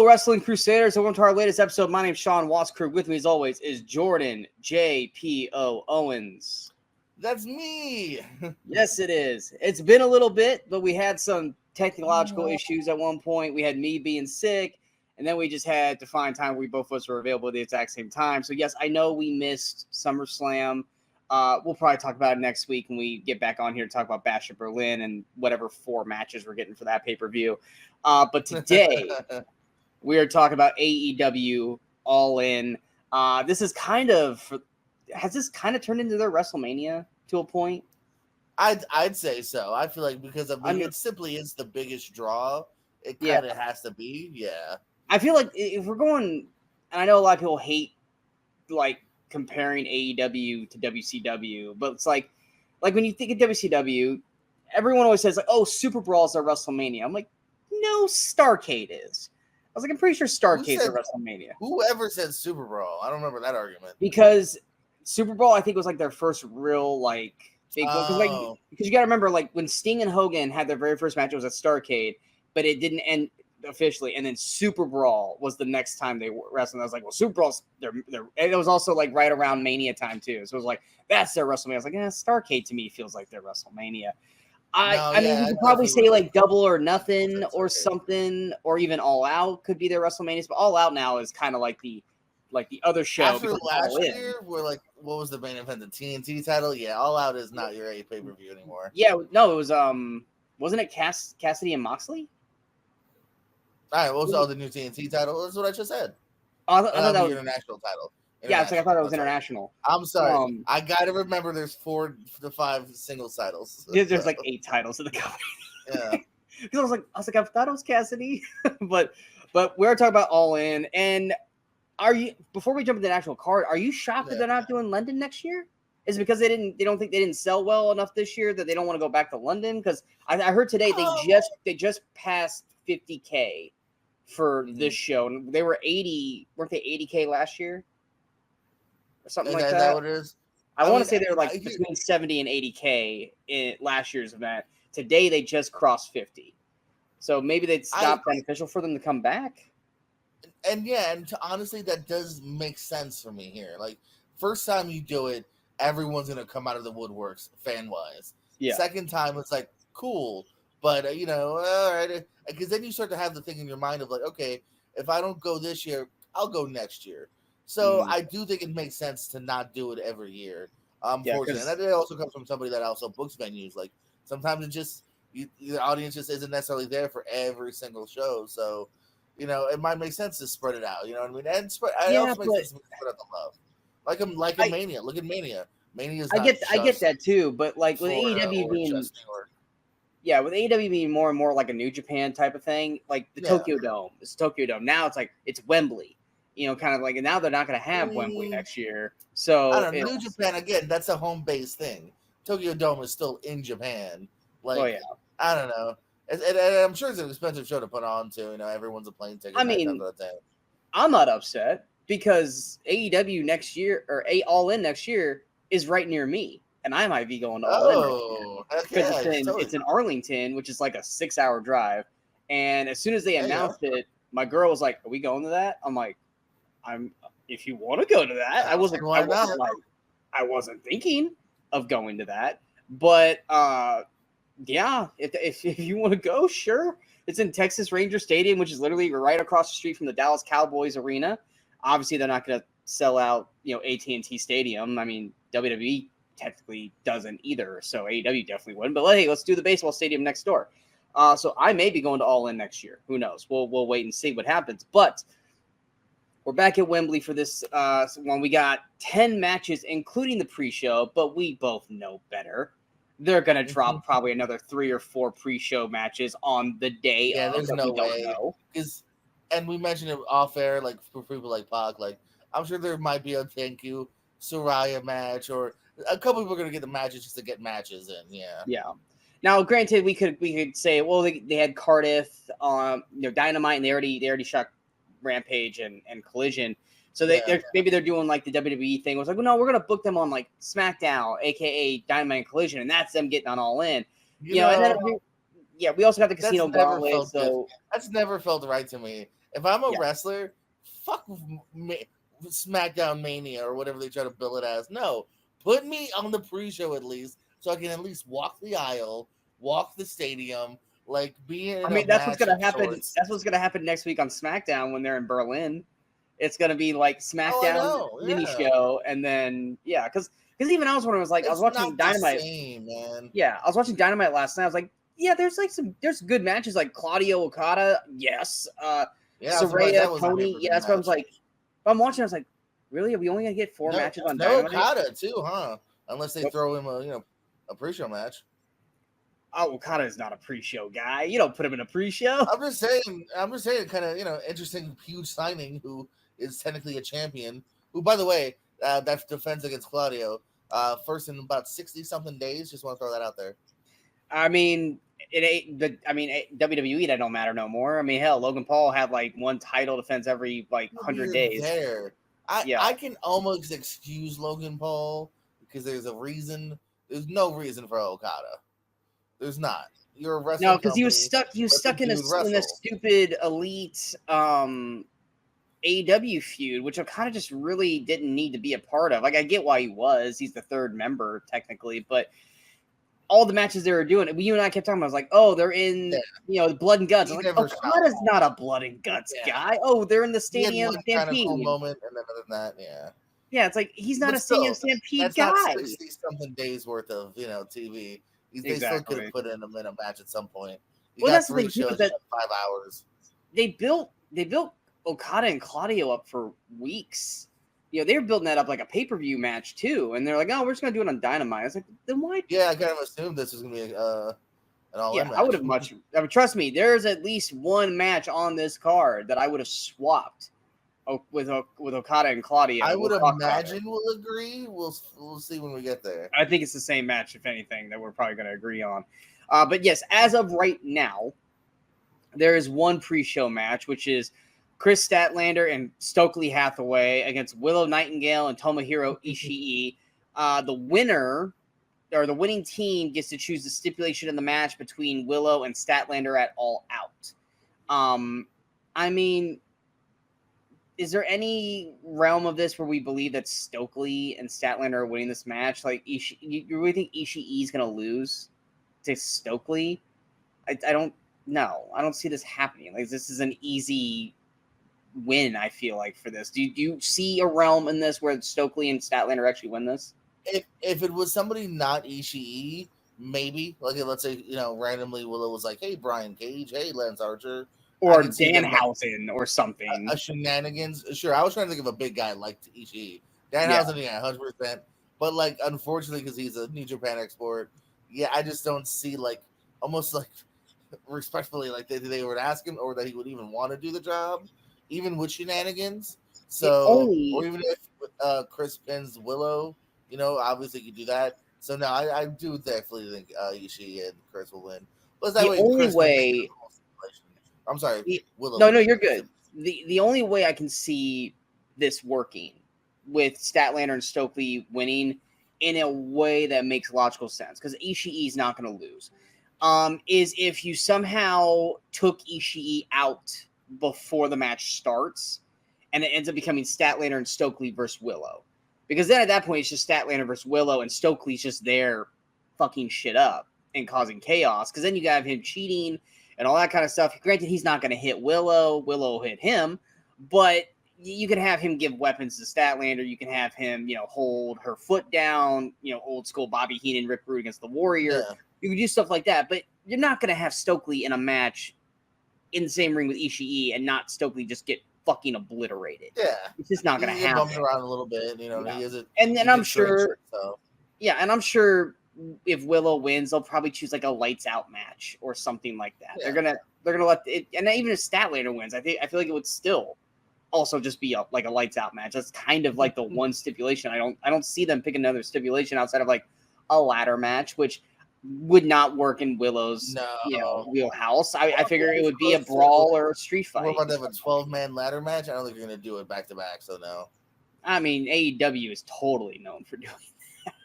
Hello, Wrestling Crusaders. Welcome to our latest episode. My name's Sean Watscrew. With me, as always, is Jordan J.P.O. Owens. That's me. Yes, it is. It's been a little bit, but we had some technological issues at one point. We had me being sick, and then we just had to find time where we both of us were available at the exact same time. So, yes, I know we missed SummerSlam. We'll probably talk about it next week when we get back on here to talk about Bash at Berlin and whatever 4 matches we're getting for that pay-per-view. But today... we are talking about AEW All In. This is has this kind of turned into their WrestleMania to a point? I'd say so. I feel like because it simply is the biggest draw. It kind of has to be. Yeah. I feel like if we're going, and I know a lot of people hate like comparing AEW to WCW, but it's like when you think of WCW, everyone always says like, "Oh, Super Brawl is their WrestleMania." I'm like, no, Starrcade is. I was like, I'm pretty sure Starrcade's at WrestleMania. Whoever said Super Brawl? I don't remember that argument. Because Super Brawl, I think, was like their first real like big one. Because you got to remember, like when Sting and Hogan had their very first match, it was at Starrcade, but it didn't end officially. And then Super Brawl was the next time they wrestled. I was like, well, Super Brawl's and it was also like right around Mania time too. So it was like that's their WrestleMania. I was like, Starrcade to me feels like their WrestleMania. I mean, you could probably say like Double or Nothing or something, or even All Out could be their WrestleManias, but All Out now is kind of like the other show. After last year, we're like, what was the main event? The TNT title? Yeah, All Out is not your pay-per-view anymore. Yeah, no, it was wasn't it Cassidy and Moxley? All right, what was the new TNT title? That's what I just said. I thought that was international title. Yeah, it's like I thought it was international. I'm sorry. I gotta remember there's 4 to 5 single titles. There's like 8 titles in the company. Yeah. Because I was like, I thought it was Cassidy. but we're talking about All In. And before we jump into the actual card, are you shocked that they're not doing London next year? Is it because they don't think they didn't sell well enough this year that they don't want to go back to London? Because I heard today they just passed 50K for this show. And they were 80, weren't they 80K last year? Or something like that. Is that what it is? I want to say they were like between 70 and 80K in last year's event. Today they just crossed 50. So maybe they'd stop beneficial for them to come back. And honestly, that does make sense for me here. Like, first time you do it, everyone's going to come out of the woodworks fan-wise. Yeah. Second time, it's like, cool. But, all right. Because then you start to have the thing in your mind of like, okay, if I don't go this year, I'll go next year. So I do think it makes sense to not do it every year. Unfortunately, and that also comes from somebody that also books venues. Like sometimes it just the audience just isn't necessarily there for every single show. So it might make sense to spread it out. You know what I mean? And it also makes sense to spread out the love. Like a Mania. Look at Mania. Mania's. I get that too, but like with AEW being with AEW being more and more like a New Japan type of thing, like the Tokyo Dome. It's Tokyo Dome. Now it's like it's Wembley. Kind of like, and now they're not going to have Wembley next year. So I don't know. New Japan again. That's a home base thing. Tokyo Dome is still in Japan. Like, I don't know. And I'm sure it's an expensive show to put on too. Everyone's a plane ticket. I mean, I'm not upset because AEW next year or All In next year is right near me, and I might be going to All In because it's in Arlington, which is like a 6-hour drive. And as soon as they announced it, my girl was like, "Are we going to that?" I'm like. If you want to go to that, I wasn't thinking of going to that, but if you want to go, sure. It's in Texas Ranger Stadium, which is literally right across the street from the Dallas Cowboys arena. Obviously, they're not going to sell out, AT&T Stadium. I mean, WWE technically doesn't either, so AEW definitely wouldn't. But hey, let's do the baseball stadium next door. So I may be going to All In next year. Who knows? We'll wait and see what happens, but. We're back at Wembley for this one. We got 10 matches, including the pre-show, but we both know better. They're going to drop probably another 3 or 4 pre-show matches on the day. Yeah, there's no way. And we mentioned it off air, like for people like Pac, like I'm sure there might be a thank you Saraya match, or a couple people are going to get the matches just to get matches in. Yeah. Yeah. Now, granted, we could say, well, they had Cardiff, Dynamite, and they already shot Rampage and Collision, so maybe they're doing like the WWE thing. It was like, well, no, we're gonna book them on like SmackDown, aka Dynamite and Collision, and that's them getting on All In. And then we also got the Casino Gauntlet. So that's never felt right to me. If I'm a wrestler, fuck SmackDown Mania or whatever they try to bill it as. No, put me on the pre-show at least, so I can at least walk the aisle, walk the stadium, like be in. I mean, that's what's gonna happen. That's what's gonna happen next week on SmackDown when they're in Berlin. It's gonna be like SmackDown mini show, and then because even I was wondering, I was watching Dynamite. Same, man. Yeah, I was watching Dynamite last night. I was like, yeah, there's good matches like Claudio Okada, yes, Saraya, Toni, yeah. That's what I was like. I'm watching. I was like, really? Are we only gonna get 4 matches on Dynamite? Okada too, huh? Unless they throw him a pre-show match. Oh, Okada is not a pre-show guy. You don't put him in a pre-show. I'm just saying, kind of interesting, huge signing. Who is technically a champion? Who, by the way, that defense against Claudio, first in about 60-something days. Just want to throw that out there. I mean, WWE, that don't matter no more. I mean, hell, Logan Paul had like one title defense every 100 days. I can almost excuse Logan Paul because there's a reason. There's no reason for Okada. There's not. You're a wrestler. No, because he was stuck in a stupid elite AEW feud, which Okada just really didn't need to be a part of. Like, I get why he was. He's the 3rd member technically, but all the matches they were doing, you and I kept talking about, I was like, oh, they're in, the blood and guts. I'm like, Okada's not a blood and guts guy. Oh, they're in the Stadium Stampede. Kind of cool moment, and then other than that, yeah, it's like he's not a Stadium Stampede guy. That's not 60-something days worth of TV. They still could have put in a match at some point. That's the thing too, that 5 hours. They built Okada and Claudio up for weeks. They were building that up like a pay-per-view match too, and they're like, "Oh, we're just gonna do it on Dynamite." I was like, "Then why?" Yeah, I kind of assumed this was gonna be an all-in match. I would have trust me. There's at least one match on this card that I would have swapped with Okada and Claudio. I would imagine we'll agree. We'll see when we get there. I think it's the same match, if anything, that we're probably going to agree on. But yes, as of right now, there is one pre-show match, which is Kris Statlander and Stokely Hathaway against Willow, Nightingale, and Tomohiro Ishii. The winner, or the winning team, gets to choose the stipulation in the match between Willow and Statlander at All Out. I mean, is there any realm of this where we believe that Stokely and Statlander are winning this match? Like, you really think Ishii is going to lose to Stokely? I don't know. I don't see this happening. Like, this is an easy win, I feel like, for this. Do you see a realm in this where Stokely and Statlander actually win this? If it was somebody not Ishii, maybe. Like, let's say, randomly Willow was like, hey, Brian Cage, hey, Lance Archer. Or Danhausen or something. A shenanigans. Sure, I was trying to think of a big guy like Ishii. Danhausen, 100%. But, like, unfortunately, because he's a New Japan export, I just don't see, like, almost like, respectfully, like, they would ask him or that he would even want to do the job, even with shenanigans. So, or even if Kris pins Willow, obviously you do that. So, no, I do definitely think Ishii and Kris will win. But that way, I'm sorry, Willow. No, you're good. The only way I can see this working with Statlander and Stokely winning in a way that makes logical sense, because Ishii is not going to lose, is if you somehow took Ishii out before the match starts and it ends up becoming Statlander and Stokely versus Willow. Because then at that point, it's just Statlander versus Willow, and Stokely's just there fucking shit up and causing chaos. Because then you have him cheating and all that kind of stuff. Granted, he's not going to hit Willow. Willow will hit him. But you can have him give weapons to Statlander. You can have him, hold her foot down, old school Bobby Heenan, Rick Rude against the Warrior. Yeah. You can do stuff like that. But you're not going to have Stokely in a match in the same ring with Ishii and not Stokely just get fucking obliterated. Yeah. It's just not going to happen. Bumped around a little bit, He isn't. And then I'm sure. Yeah, and I'm sure if Willow wins, they'll probably choose like a lights out match or something like that. Yeah. They're gonna let it, and even if Statlander wins, I feel like it would still also just be a lights out match. That's kind of like the one stipulation. I don't see them pick another stipulation outside of like a ladder match, which would not work in Willow's wheelhouse. I figure it would be a brawl or a street fight. We're about to have a 12-man ladder match. I don't think you're gonna do it back to back. So no. I mean, AEW is totally known for doing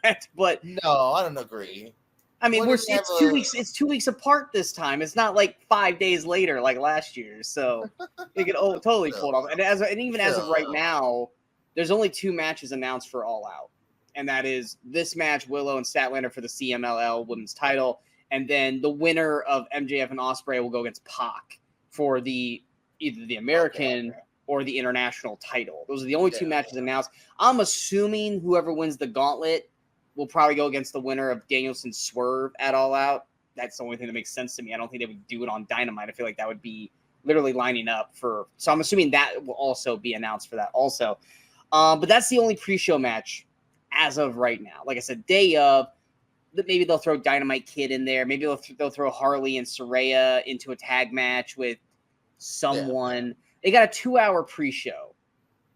that, but no, I don't agree. I mean, it's 2 weeks. It's 2 weeks apart this time. It's not like 5 days later like last year. So they could totally pull it off. And even as of right now, there's only 2 matches announced for All Out, and that is this match, Willow and Statlander for the CMLL Women's Title, and then the winner of MJF and Ospreay will go against Pac for either the American or the international title. Those are the only 2 matches announced. I'm assuming whoever wins the Gauntlet will probably go against the winner of Danielson Swerve at All Out. That's the only thing that makes sense to me. I don't think they would do it on Dynamite. I feel like that would be literally lining up for. So I'm assuming that will also be announced for that also. But that's the only pre-show match as of right now. Like I said, day of, maybe they'll throw Dynamite Kid in there. Maybe they'll throw Harley and Saraya into a tag match with someone. They got a 2-hour pre-show.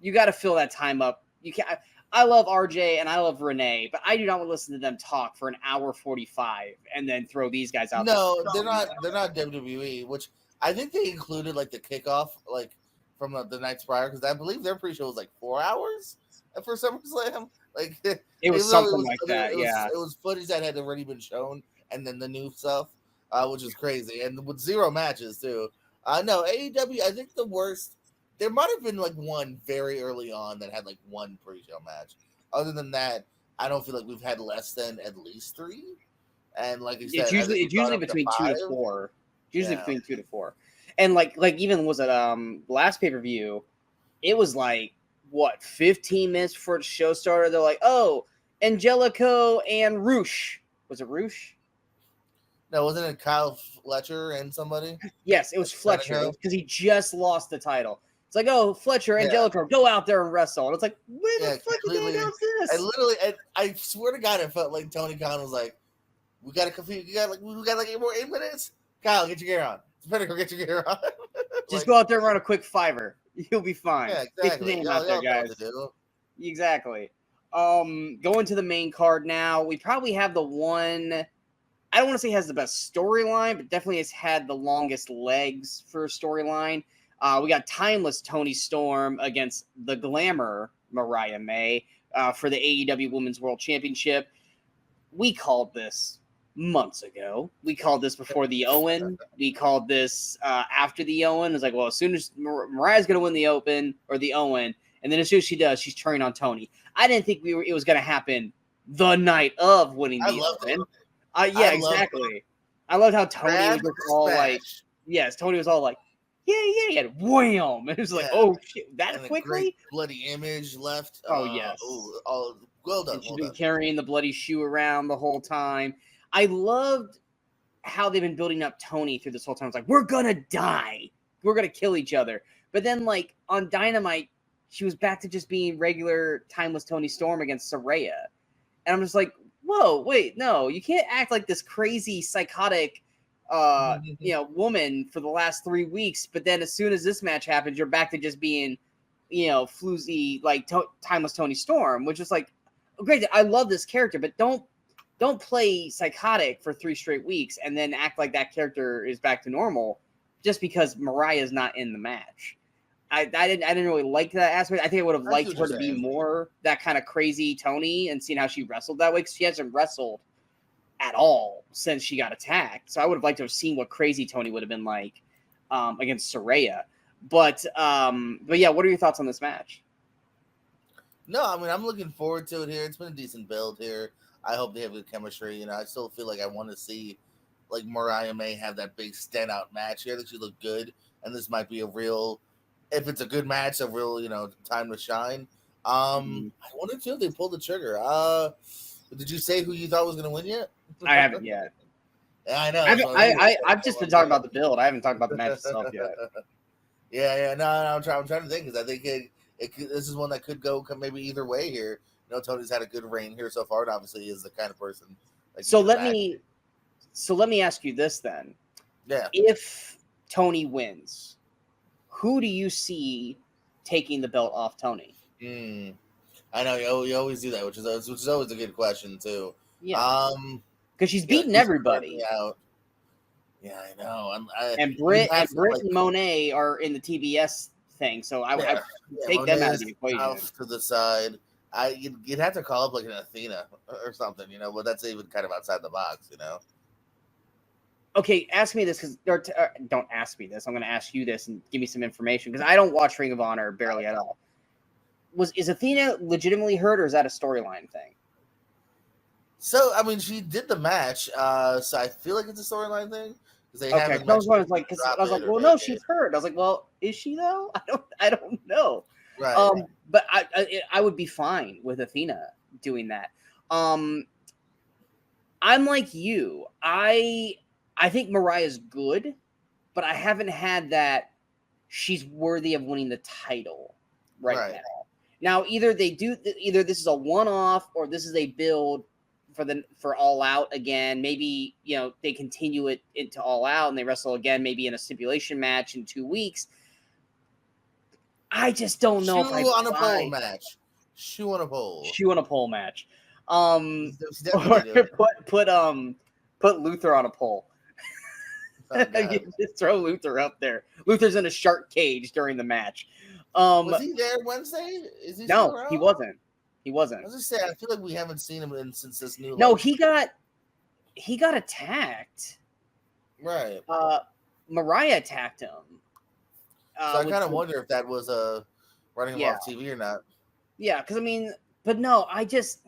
You got to fill that time up. You can't. I love RJ and I love Renee, but I do not want to listen to them talk for an hour 45 and then throw these guys out. No, they're not. They're not WWE, which I think they included like the kickoff, like from the nights prior, because I believe their pre-show was like 4 hours for SummerSlam. Like it was something like that. It was footage that had already been shown, and then the new stuff, which is crazy, and with 0 matches too. No, AEW. I think the worst. There might have been like one very early on that had like 1 pre-show match. Other than that, I don't feel like we've had less than at least 3. And like you said, it's usually between 2 to 4. Usually between 2 to 4. And like even was it last pay-per-view, it was like what 15 minutes before the show started. They're like, oh, Angelico and Roosh. Was it Roosh? No, wasn't it Kyle Fletcher and somebody? Yes, it was Fletcher because he just lost the title. It's like, oh, Fletcher, Angelico, go out there and wrestle. And it's like, where the fuck did they announce this? I swear to God, it felt like Tony Khan was like, we got like 8 minutes. Kyle, get your gear on. It's better go get your gear on. Just go out there and run a quick 5-er. You'll be fine. Yeah, exactly. Get your name out there, guys. Exactly. Going to the main card now. We probably have the one. I don't want to say has the best storyline, but definitely has had the longest legs for a storyline. We got Timeless Toni Storm against the Glamour Mariah May for the AEW Women's World Championship. We called this months ago. We called this before the Owen. We called this after the Owen. It's like, well, as soon as Mariah's going to win the Open or the Owen, and then as soon as she does, she's turning on Toni. I didn't think it was going to happen the night of winning the Open. Yeah, exactly. I loved how Toni was all like, yes, Toni was all like, yeah, wham! And it was like, oh shit, that quickly? Great bloody image left. Oh yes. Well done. She's been carrying the bloody shoe around the whole time. I loved how they've been building up Toni through this whole time. It's like, we're gonna die, we're gonna kill each other. But then, like on Dynamite, she was back to just being regular Timeless Toni Storm against Saraya, and I'm just like, whoa, wait, no, you can't act like this crazy psychotic woman for the last 3 weeks, but then as soon as this match happens, you're back to just being, floozy, like Timeless Toni Storm, which is like, great. I love this character, but don't play psychotic for 3 straight weeks and then act like that character is back to normal just because Mariah's not in the match. I didn't really like that aspect. I think I would have liked her to be more that kind of crazy Toni and seeing how she wrestled that way, because she hasn't wrestled at all since she got attacked. So I would have liked to have seen what crazy Toni would have been like against Saraya. But yeah, what are your thoughts on this match? No, I mean, I'm looking forward to it here. It's been a decent build here. I hope they have good chemistry. I still feel like I want to see like Mariah May have that big standout match here. I think she looked good, and this might be a real, if it's a good match, a real time to shine. I wanted to. They pulled the trigger. Did you say who you thought was going to win yet? I haven't yet. Yeah, I know. I've just been talking about the build. I haven't talked about the match itself yet. Yeah. No, I'm trying to think, because I think this is one that could go maybe either way here. Tony's had a good reign here so far, and obviously is the kind of person. So let me ask you this then. Yeah. If Toni wins, who do you see taking the belt off Toni? I know you always do that, which is always a good question too. Yeah. Because she's beaten everybody. Yeah, I know. And Britt and Mone are in the TBS thing, so I take them out of the equation. Off to the side. You'd have to call up like an Athena or something, but that's even kind of outside the box, Okay, ask me this because don't ask me this. I'm going to ask you this and give me some information because I don't watch Ring of Honor barely at all. Is Athena legitimately hurt, or is that a storyline thing? So I mean, she did the match, so I feel like it's a storyline thing because they haven't. I was like, well, no, she's hurt. I was like, well, is she though? I don't know. Right. But I would be fine with Athena doing that. I'm like you. I think Mariah's good, but I haven't had that she's worthy of winning the title right now. Now, either this is a one-off or this is a build for All Out again. Maybe, they continue it into All Out and they wrestle again, maybe in a stipulation match in 2 weeks. I just don't know if I on a pole match. Shoe on a pole match. Or put Luther on a pole. Just throw Luther up there. Luther's in a shark cage during the match. Was he there Wednesday? Is he still around? He wasn't. I was just saying, I feel like we haven't seen him since this new. No, he got attacked. Right. Mariah attacked him. So I kind of wonder if that was running him off TV or not. Yeah, because but no, I just,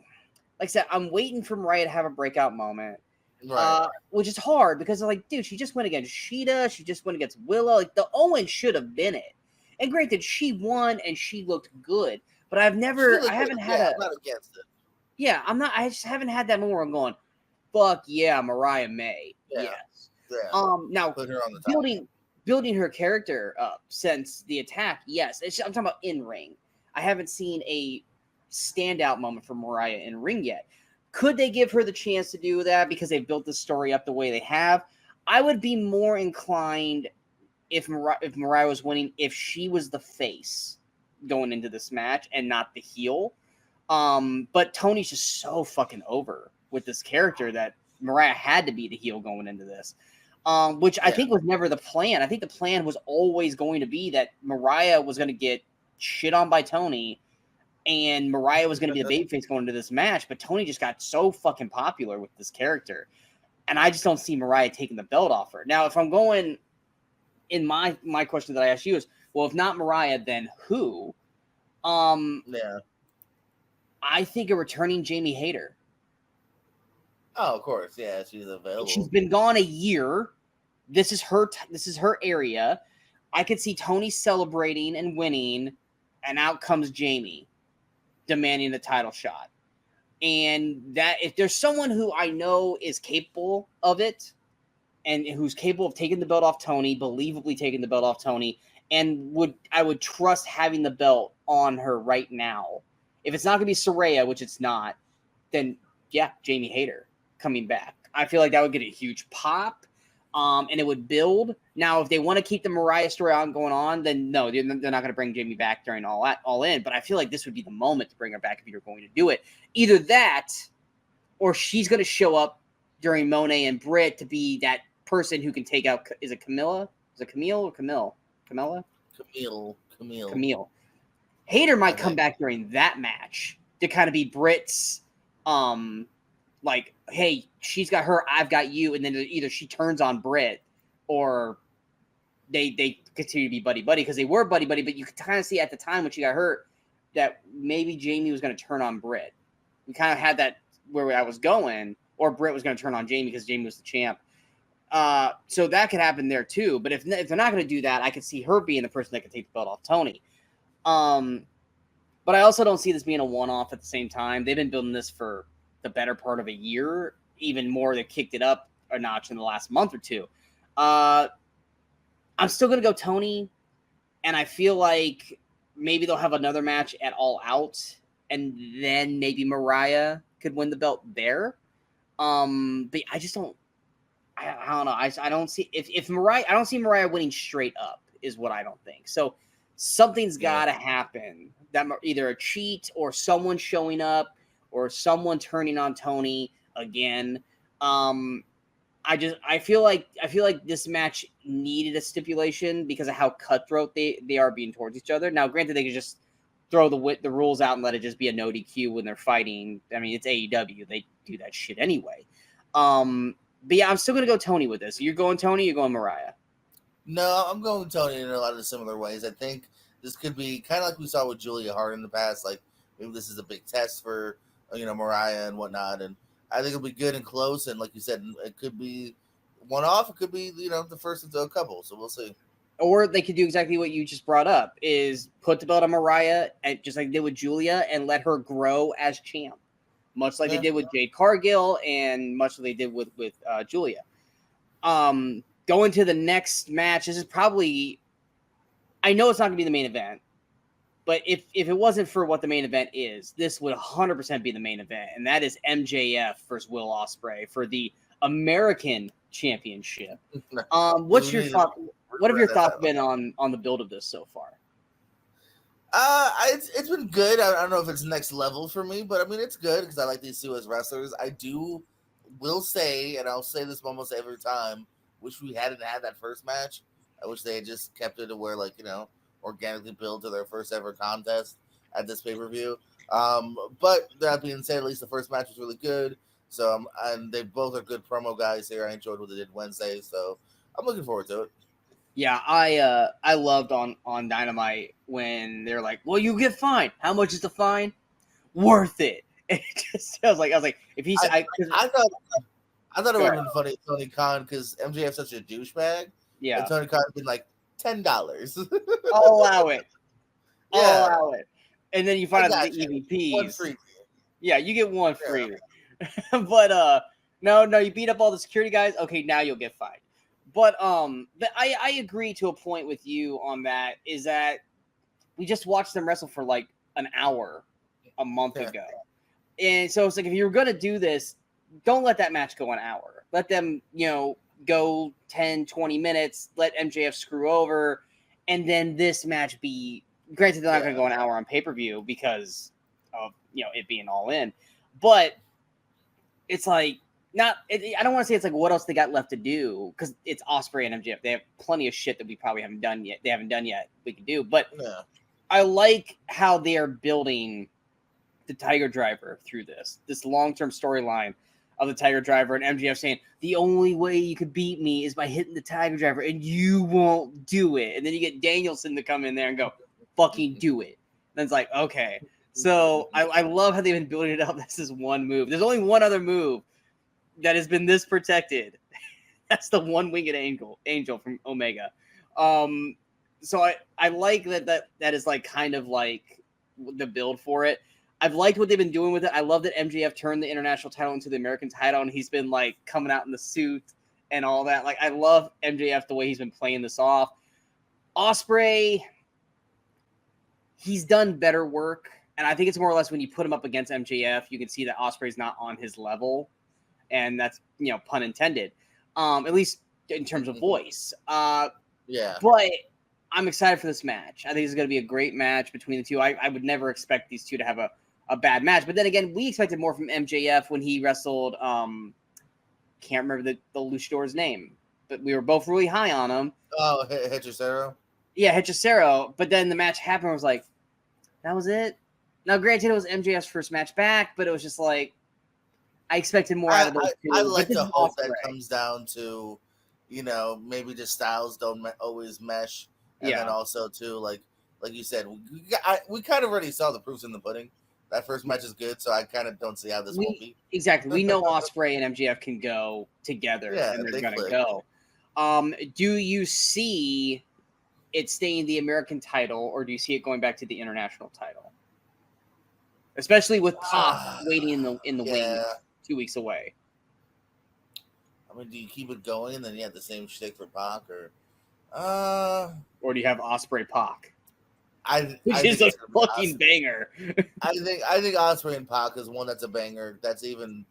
like I said, I'm waiting for Mariah to have a breakout moment. Right. Which is hard because I'm like, dude, she just went against Sheeta. She just went against Willow. Like, the Owen should have been it. And granted, she won and she looked good. But I haven't had I'm not against it. Yeah, I'm not. I just haven't had that moment where I'm going, fuck yeah, Mariah May. Yeah. Yes. Yeah. Now, put her on the top. building her character up since the attack, yes. I'm talking about in ring. I haven't seen a standout moment for Mariah in ring yet. Could they give her the chance to do that because they've built the story up the way they have? I would be more inclined if Mariah was winning, if she was the face going into this match and not the heel. But Toni's just so fucking over with this character that Mariah had to be the heel going into this. Which I think was never the plan. I think the plan was always going to be that Mariah was going to get shit on by Toni, and Mariah was going to be the babyface going into this match, but Toni just got so fucking popular with this character, and I just don't see Mariah taking the belt off her. Now, if I'm going in my question that I asked you is, well, if not Mariah, then who? Yeah. I think a returning Jamie Hayter. Oh, of course, yeah, she's available. She's been gone a year. This is her area. I could see Toni celebrating and winning, and out comes Jamie demanding the title shot. And that if there's someone who I know is capable of it and who's capable of taking the belt off Toni, believably taking the belt off Toni, and I would trust having the belt on her right now. If it's not going to be Saraya, which it's not, then yeah, Jamie Hayter coming back. I feel like that would get a huge pop, and it would build. Now, if they want to keep the Mariah story going on, then no, they're not going to bring Jamie back during All In. But I feel like this would be the moment to bring her back if you're going to do it. Either that, or she's going to show up during Mone and Britt to be that person who can take out. Is it Camilla? Is it Camille or Camille? Camilla? Camille. Hayter might come back during that match to kind of be Britt's, like, hey, she's got her, I've got you, and then either she turns on Britt or they continue to be buddy-buddy because they were buddy-buddy, but you could kind of see at the time when she got hurt that maybe Jamie was going to turn on Britt. We kind of had that where I was going, or Britt was going to turn on Jamie because Jamie was the champ. So that could happen there too. But if they're not going to do that, I could see her being the person that could take the belt off Toni. But I also don't see this being a one-off at the same time. They've been building this for the better part of a year, even more. They kicked it up a notch in the last month or two. I'm still going to go Toni, and I feel like maybe they'll have another match at All Out, and then maybe Mariah could win the belt there. But I just don't. I don't know. I don't see if Mariah. I don't see Mariah winning straight up. Is what I don't think. So something's got to happen. That either a cheat or someone showing up or someone turning on Toni again. I feel like this match needed a stipulation because of how cutthroat they are being towards each other. Now, granted, they could just throw the rules out and let it just be a no DQ when they're fighting. I mean, it's AEW; they do that shit anyway. But yeah, I'm still gonna go Toni with this. You're going Toni. You're going Mariah. No, I'm going Toni in a lot of similar ways. I think this could be kind of like we saw with Julia Hart in the past. Like maybe this is a big test for Mariah and whatnot, and I think it'll be good and close. And like you said, it could be one off. It could be the first into a couple. So we'll see. Or they could do exactly what you just brought up: is put the belt on Mariah, and just like they did with Julia, and let her grow as champ, much like they did with Jade Cargill, and much like they did with Julia. Going to the next match, this is probably, I know it's not going to be the main event, but if it wasn't for what the main event is, this would 100% be the main event, and that is MJF versus Will Ospreay for the American Championship. What's your thought? What have your thoughts been on the build of this so far? It's been good. I don't know if it's next level for me, but I mean it's good because I like these two as wrestlers. Will say, and I'll say this almost every time, wish we hadn't had that first match. I wish they had just kept it to where organically build to their first ever contest at this pay-per-view. But that being said, at least the first match was really good. So and they both are good promo guys here. I enjoyed what they did Wednesday, so I'm looking forward to it. Yeah, I loved on Dynamite when they're like, "Well, you get fined. How much is the fine? Worth it." And I was like, if he's, I thought it would have been funny, Tony Khan, because MJF's such a douchebag. Yeah, and Tony Khan would been like $10. I'll allow it. I'll allow it. And then you find out the EVPs. One free. Yeah, you get one free. But no, you beat up all the security guys. Okay, now you'll get fined. But I agree to a point with you on that. Is that we just watched them wrestle for like an hour a month ago, and so it's like if you're gonna do this, don't let that match go an hour. Let them go 10, 20 minutes. Let MJF screw over, and then this match be. Granted, they're not going to go an hour on pay-per-view because of it being all in, but it's like not. I don't want to say it's like what else they got left to do because it's Ospreay and MJF. They have plenty of shit that we probably haven't done yet. They haven't done yet. We can do, but I like how they are building the Tiger Driver through this long-term storyline of the Tiger Driver and MJF saying the only way you could beat me is by hitting the Tiger Driver, and you won't do it. And then you get Danielson to come in there and go, fucking do it. And it's like, okay. So I love how they've been building it up. This is one move. There's only one other move that has been this protected. That's the one-winged angel from Omega. So I like that is like kind of like the build for it. I've liked what they've been doing with it. I love that MJF turned the international title into the American title, and he's been like coming out in the suit and all that. Like I love MJF the way he's been playing this off. Ospreay, he's done better work, and I think it's more or less when you put him up against MJF, you can see that Ospreay's not on his level, and that's pun intended. At least in terms of voice. Yeah. But I'm excited for this match. I think it's going to be a great match between the two. I would never expect these two to have a bad match. But then again, we expected more from MJF when he wrestled. Can't remember the luchador's name, but we were both really high on him. Oh, Hechicero? Yeah, Hechicero. But then the match happened. I was like, that was it? Now, granted, it was MJF's first match back, but it was just like, I expected more out of those two. I like to hope that comes down to, maybe the styles don't always mesh. And then also, too, like you said, we kind of already saw the proofs in the pudding. That first match is good, so I kind of don't see how this won't be. Exactly. We know Ospreay and MJF can go together, and they're going to go. Do you see it staying the American title, or do you see it going back to the international title? Especially with Pac waiting in the wings 2 weeks away. I mean, do you keep it going, and then you have the same shtick for Pac, or do you have Ospreay Pac? Which is a fucking banger. I think Ospreay and Pac is one that's a banger. That's even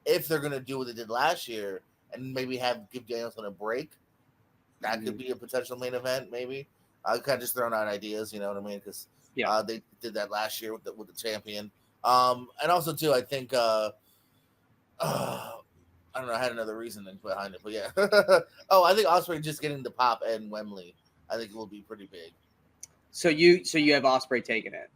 if they're gonna do what they did last year and maybe give Danielson a break. That could be a potential main event. Maybe I kind of just throwing out ideas. You know what I mean? Because they did that last year with the champion. And also too, I think I don't know. I had another reason behind it, but yeah. I think Ospreay just getting the pop and Wembley, I think it will be pretty big. So you have Ospreay taking it?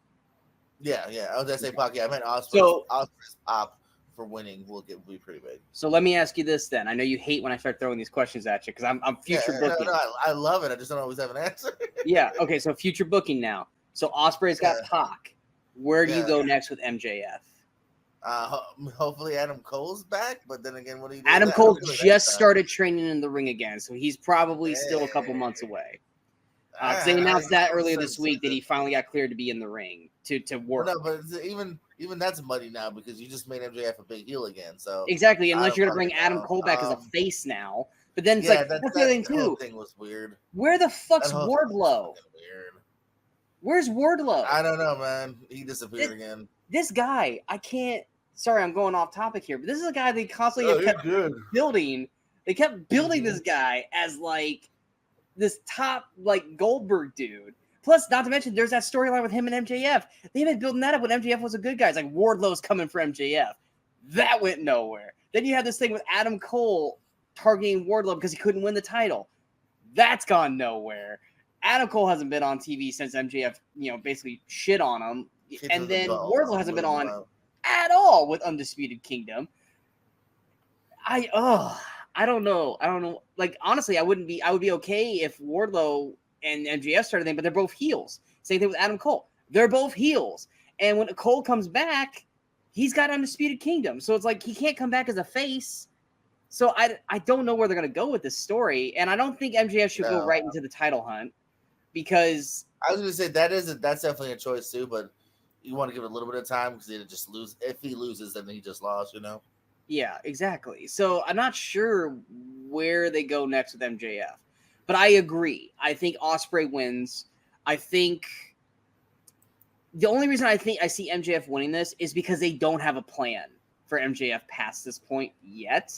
Yeah. I was gonna say Pac. Yeah, I meant Ospreay's, So Ospreay's pop for winning will be pretty big. So let me ask you this then. I know you hate when I start throwing these questions at you because I'm future booking. No, I love it. I just don't always have an answer. Yeah. Okay. So future booking now. So Ospreay's got Pac. Where do you go next with MJF? Hopefully Adam Cole's back, but then again, what do you do? Adam Cole just started training in the ring again, so he's probably still a couple months away. They announced that earlier this week that he finally got cleared to be in the ring to work. No, but even that's muddy now because you just made MJF a big heel again. So exactly, unless you're gonna bring Adam Cole back as a face now. But then it's like that's the other thing too. Thing was weird. Where the fuck's Wardlow? Weird. Where's Wardlow? I don't know, man. He disappeared again. This guy, I can't. Sorry, I'm going off topic here, but this is a guy they constantly kept building. They kept building this guy as like this top like Goldberg dude. Plus, not to mention, there's that storyline with him and MJF. They've been building that up when MJF was a good guy. It's like Wardlow's coming for MJF. That went nowhere. Then you have this thing with Adam Cole targeting Wardlow because he couldn't win the title. That's gone nowhere. Adam Cole hasn't been on TV since MJF, basically shit on him. And then Wardlow hasn't been on at all with Undisputed Kingdom. I don't know. Like, honestly, I would be okay if Wardlow and MJF started thing, but they're both heels. Same thing with Adam Cole. They're both heels. And when Cole comes back, he's got Undisputed Kingdom. So it's like he can't come back as a face. So I don't know where they're going to go with this story. And I don't think MJF should go right into the title hunt because I was going to say that's definitely a choice too, but you want to give it a little bit of time because he'll just lose. If he loses, then he just lost, Yeah, exactly. So I'm not sure where they go next with MJF. But I agree. I think Ospreay wins. I think the only reason I think I see MJF winning this is because they don't have a plan for MJF past this point yet.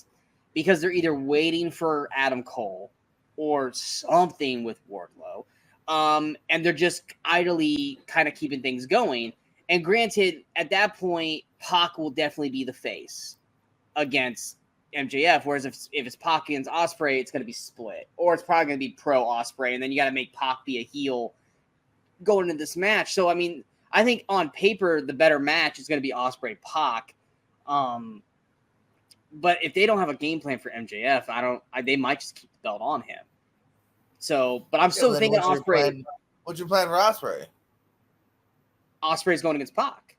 Because they're either waiting for Adam Cole or something with Wardlow. And they're just idly kind of keeping things going. And granted, at that point, Pac will definitely be the face against MJF. Whereas if it's Pac against Ospreay, it's going to be split. Or it's probably going to be pro Ospreay. And then you got to make Pac be a heel going into this match. So, I mean, I think on paper, the better match is going to be Ospreay-Pac. But if they don't have a game plan for MJF, they might just keep the belt on him. So, but I'm still thinking Ospreay. What's your plan for Ospreay? Ospreay's going against Pac.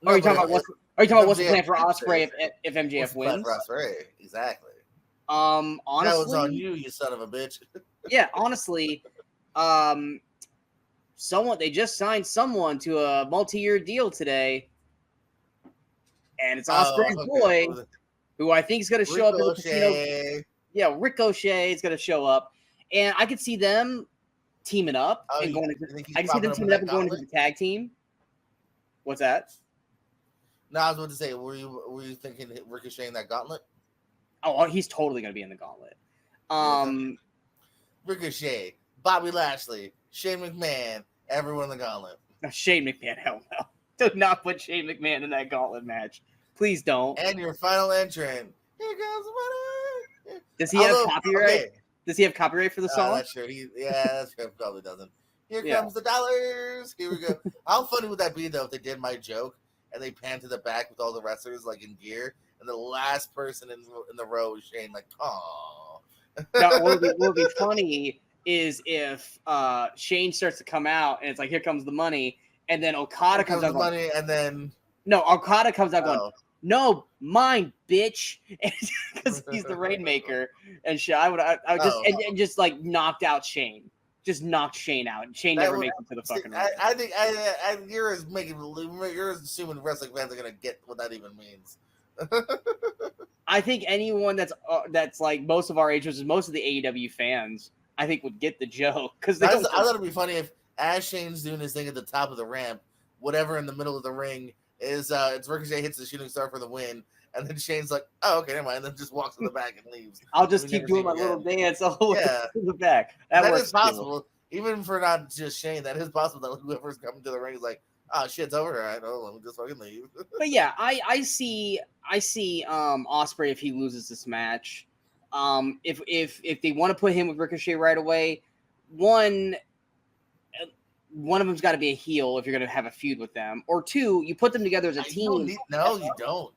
Are you talking about what's the plan for Ospreay if MJF wins? For Ospreay, exactly. Honestly, that was on you son of a bitch. Yeah, honestly, they just signed someone to a multi-year deal today, and it's Ospreay's boy, who I think is going to show up in the casino. Yeah, Ricochet is going to show up, and I could see them teaming up and going into the tag team. What's that? No, I was going to say, were you thinking Ricochet in that Gauntlet? Oh, he's totally going to be in the Gauntlet. Ricochet, Bobby Lashley, Shane McMahon, everyone in the Gauntlet. No, Shane McMahon, hell no. Do not put Shane McMahon in that Gauntlet match. Please don't. And your final entrant, here goes money. Does he have copyright? Okay. Does he have copyright for the song? That's true. That's true. Probably doesn't. Here comes the dollars. Here we go. How funny would that be, though, if they did my joke and they pan to the back with all the wrestlers, like, in gear, and the last person in the row is Shane, like, oh. Now, what would be funny is if Shane starts to come out, and it's like, here comes the money, and then Okada comes out money, and then... No, Okada comes out going, no, mine, bitch, because he's the Rainmaker, and shit. I would just and just like knocked out Shane, just knocked Shane out, and Shane never makes it to the fucking ring. I think you're assuming wrestling fans are gonna get what that even means. I think anyone that's like most of our age, which is most of the AEW fans, I think would get the joke because I thought it'd be funny if as Shane's doing his thing at the top of the ramp, whatever in the middle of the ring. It's Ricochet hits the shooting star for the win, and then Shane's like, "Oh, okay, never mind," and then just walks in the back and leaves. I'll just keep doing my little dance all the way in the back. That is possible, even for not just Shane. That is possible that whoever's coming to the ring is like, "Oh, shit's over. All right, let me just fucking leave." But yeah, I see Ospreay if he loses this match. If they want to put him with Ricochet right away, one, one of them's got to be a heel if you're going to have a feud with them, or two, you put them together as a team. No, you don't.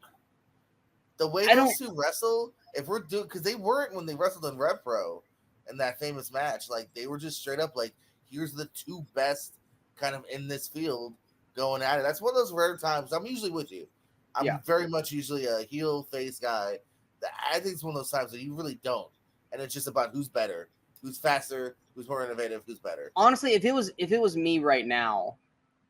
The way those two wrestle, if we're doing, because they weren't when they wrestled in Repro in that famous match, like they were just straight up like, here's the two best kind of in this field going at it. That's one of those rare times. I'm usually with you. I'm very much usually a heel face guy. I think it's one of those times that you really don't, and it's just about who's better, who's faster, who's more innovative, who's better. Honestly, if it was me right now,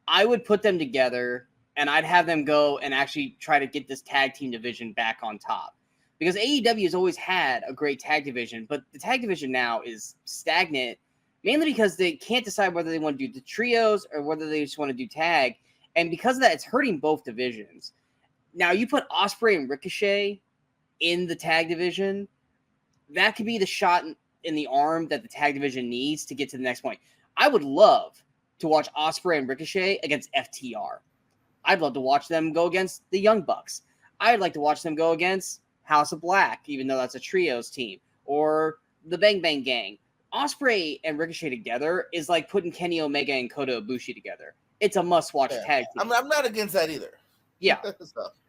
I would put them together and I'd have them go and actually try to get this tag team division back on top. Because AEW has always had a great tag division, but the tag division now is stagnant, mainly because they can't decide whether they want to do the trios or whether they just want to do tag. And because of that, it's hurting both divisions. Now, you put Ospreay and Ricochet in the tag division, that could be the shot in the arm that the tag division needs to get to the next point. I would love to watch Ospreay and Ricochet against FTR. I'd love to watch them go against the Young Bucks. I'd like to watch them go against House of Black, even though that's a trios team, or the Bang Bang Gang. Ospreay and Ricochet together is like putting Kenny Omega and Kota Ibushi together. It's a must-watch tag team. I'm not against that either. Yeah.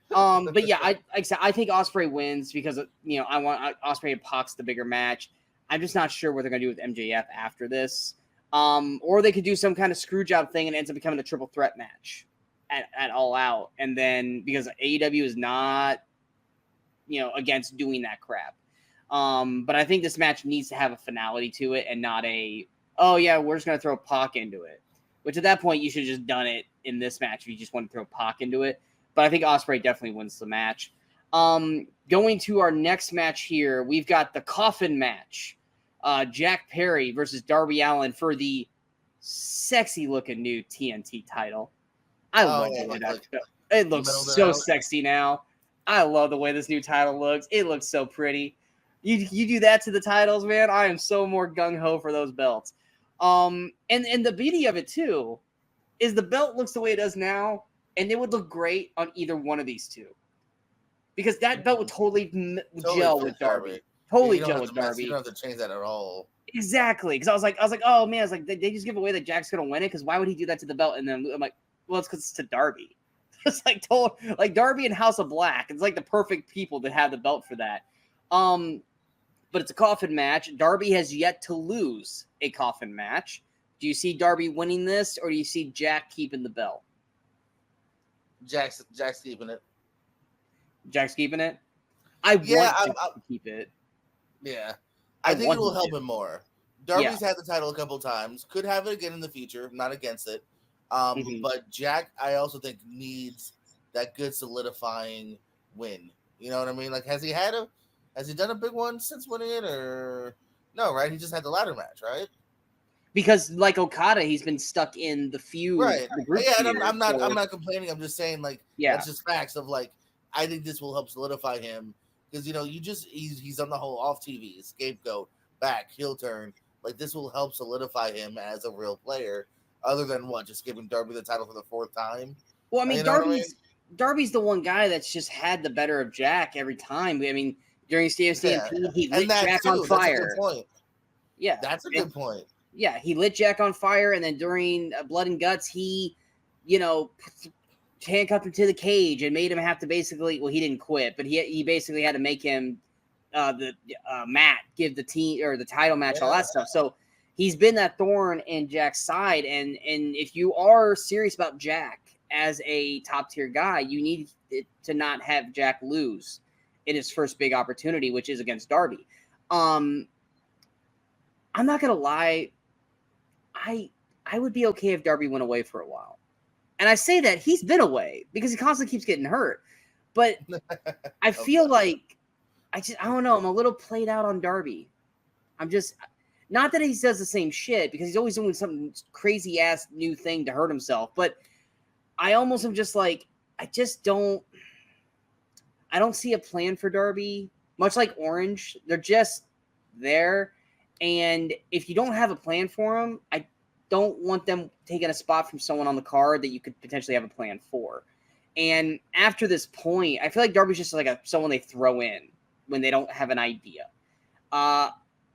But yeah, I think Ospreay wins because I want Ospreay and Pac's the bigger match. I'm just not sure what they're gonna do with MJF after this. Or they could do some kind of screw job thing and it ends up becoming a triple threat match at All Out. And then because AEW is not, against doing that crap. But I think this match needs to have a finality to it and not we're just gonna throw Pac into it. Which at that point you should have just done it in this match if you just want to throw Pac into it. But I think Ospreay definitely wins the match. Going to our next match here, we've got the coffin match. Jack Perry versus Darby Allin for the sexy-looking new TNT title. I love the way it looks so sexy now. I love the way this new title looks. It looks so pretty. You do that to the titles, man. I am so more gung-ho for those belts. And the beauty of it, too, is the belt looks the way it does now, and it would look great on either one of these two. Because that belt would totally gel with Darby. Totally gel with Darby. You don't have to change that at all. Exactly. Because I was like, oh man, they just give away that Jack's gonna win it. Because why would he do that to the belt? And then I'm like, well, it's because it's to Darby. It's like Darby and House of Black. It's like the perfect people to have the belt for that. But it's a coffin match. Darby has yet to lose a coffin match. Do you see Darby winning this, or do you see Jack keeping the belt? Jack's keeping it. Jack's keeping it? I want him to keep it. Yeah. I think it will help him more. Darby's had the title a couple times. Could have it again in the future. Not against it. But Jack, I also think, needs that good solidifying win. You know what I mean? Like, has he done a big one since winning it, or no? Right? He just had the ladder match, right? Because like Okada, he's been stuck in the feud. Right. And I'm not complaining. I'm just saying, like, that's just facts of like, I think this will help solidify him because he's on the whole off TV scapegoat, back heel turn. Like, this will help solidify him as a real player. Other than just giving Darby the title for the fourth time. Well, I mean, Darby's the one guy that's just had the better of Jack every time. I mean, during Stampede, he lit Jack on fire. That's a good point. Yeah, that's a good point. Yeah, he lit Jack on fire, and then during Blood and Guts, he, handcuffed him to the cage and made him have to basically. Well, he didn't quit, but he basically had to make him Matt give the team or the title match, all that stuff. So he's been that thorn in Jack's side, and if you are serious about Jack as a top tier guy, you need to not have Jack lose in his first big opportunity, which is against Darby. I'm not gonna lie. I would be okay if Darby went away for a while. And I say that he's been away because he constantly keeps getting hurt. But I feel like I don't know. I'm a little played out on Darby. I'm just not that he does the same shit because he's always doing some crazy ass new thing to hurt himself. But I almost am just like, I don't see a plan for Darby. Much like Orange, they're just there. And if you don't have a plan for them, I don't want them taking a spot from someone on the card that you could potentially have a plan for. And after this point, I feel like Darby's just like someone they throw in when they don't have an idea.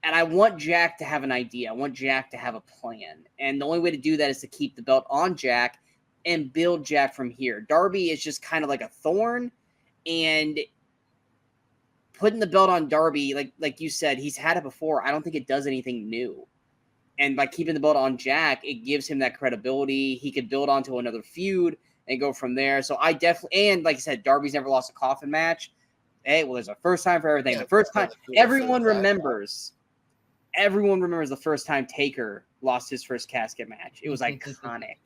And I want Jack to have an idea. I want Jack to have a plan. And the only way to do that is to keep the belt on Jack and build Jack from here. Darby is just kind of like a thorn, and putting the belt on Darby, like you said, he's had it before. I don't think it does anything new. And by keeping the belt on Jack, it gives him that credibility. He could build onto another feud and go from there. So I definitely, and like I said, Darby's never lost a coffin match. Hey, well, there's a first time for everything. The first time, everyone remembers the first time Taker lost his first casket match. It was iconic.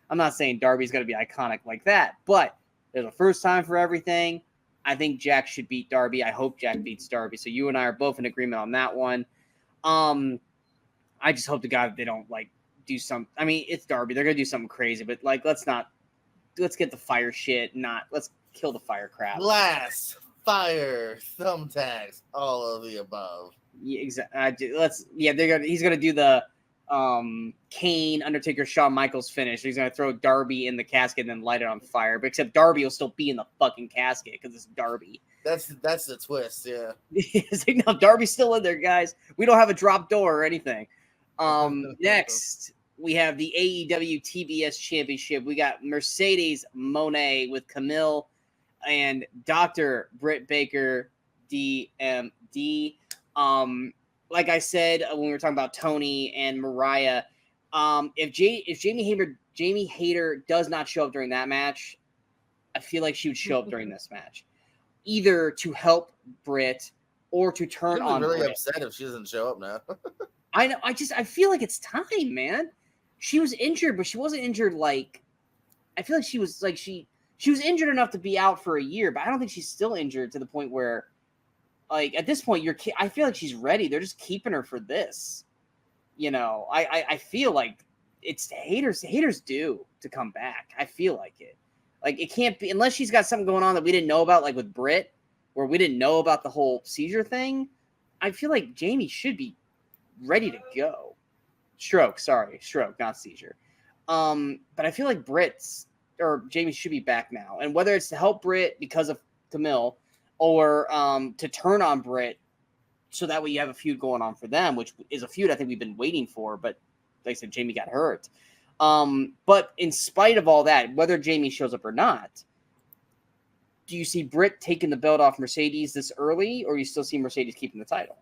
I'm not saying Darby's going to be iconic like that, but there's a first time for everything. I think Jack should beat Darby. I hope Jack beats Darby. So you and I are both in agreement on that one. I just hope to God they don't do some. I mean, it's Darby. They're going to do something crazy, but let's get the fire shit. Let's kill the fire crap. Glass, fire, thumbtacks, all of the above. Yeah, exactly. He's gonna do the Kane, Undertaker, Shawn Michaels finish. He's gonna throw Darby in the casket and then light it on fire. But except Darby will still be in the fucking casket because it's Darby. That's the twist, yeah. It's like, no, Darby's still in there, guys. We don't have a drop door or anything. Next, we have the AEW TBS Championship. We got Mercedes Mone with Camille and Dr. Britt Baker, DMD. Like I said when we were talking about Toni and Mariah, if Jamie Hayter does not show up during that match, I feel like she would show up during this match, either to help Britt or to turn on. Really Britt. upset if she doesn't show up now. I know. I feel like it's time, man. She was injured, but she wasn't injured I feel like she was she was injured enough to be out for a year, but I don't think she's still injured to the point where. At this point, I feel like she's ready. They're just keeping her for this. I feel like it's haters due to come back. I feel like it. It can't be, unless she's got something going on that we didn't know about, like with Britt, where we didn't know about the whole seizure thing. I feel like Jamie should be ready to go. Stroke, not seizure. But I feel like Jamie should be back now. And whether it's to help Britt because of Camille, or to turn on Britt, so that way you have a feud going on for them, which is a feud I think we've been waiting for. But like I said, Jamie got hurt. But in spite of all that, whether Jamie shows up or not, do you see Britt taking the belt off Mercedes this early, or you still see Mercedes keeping the title?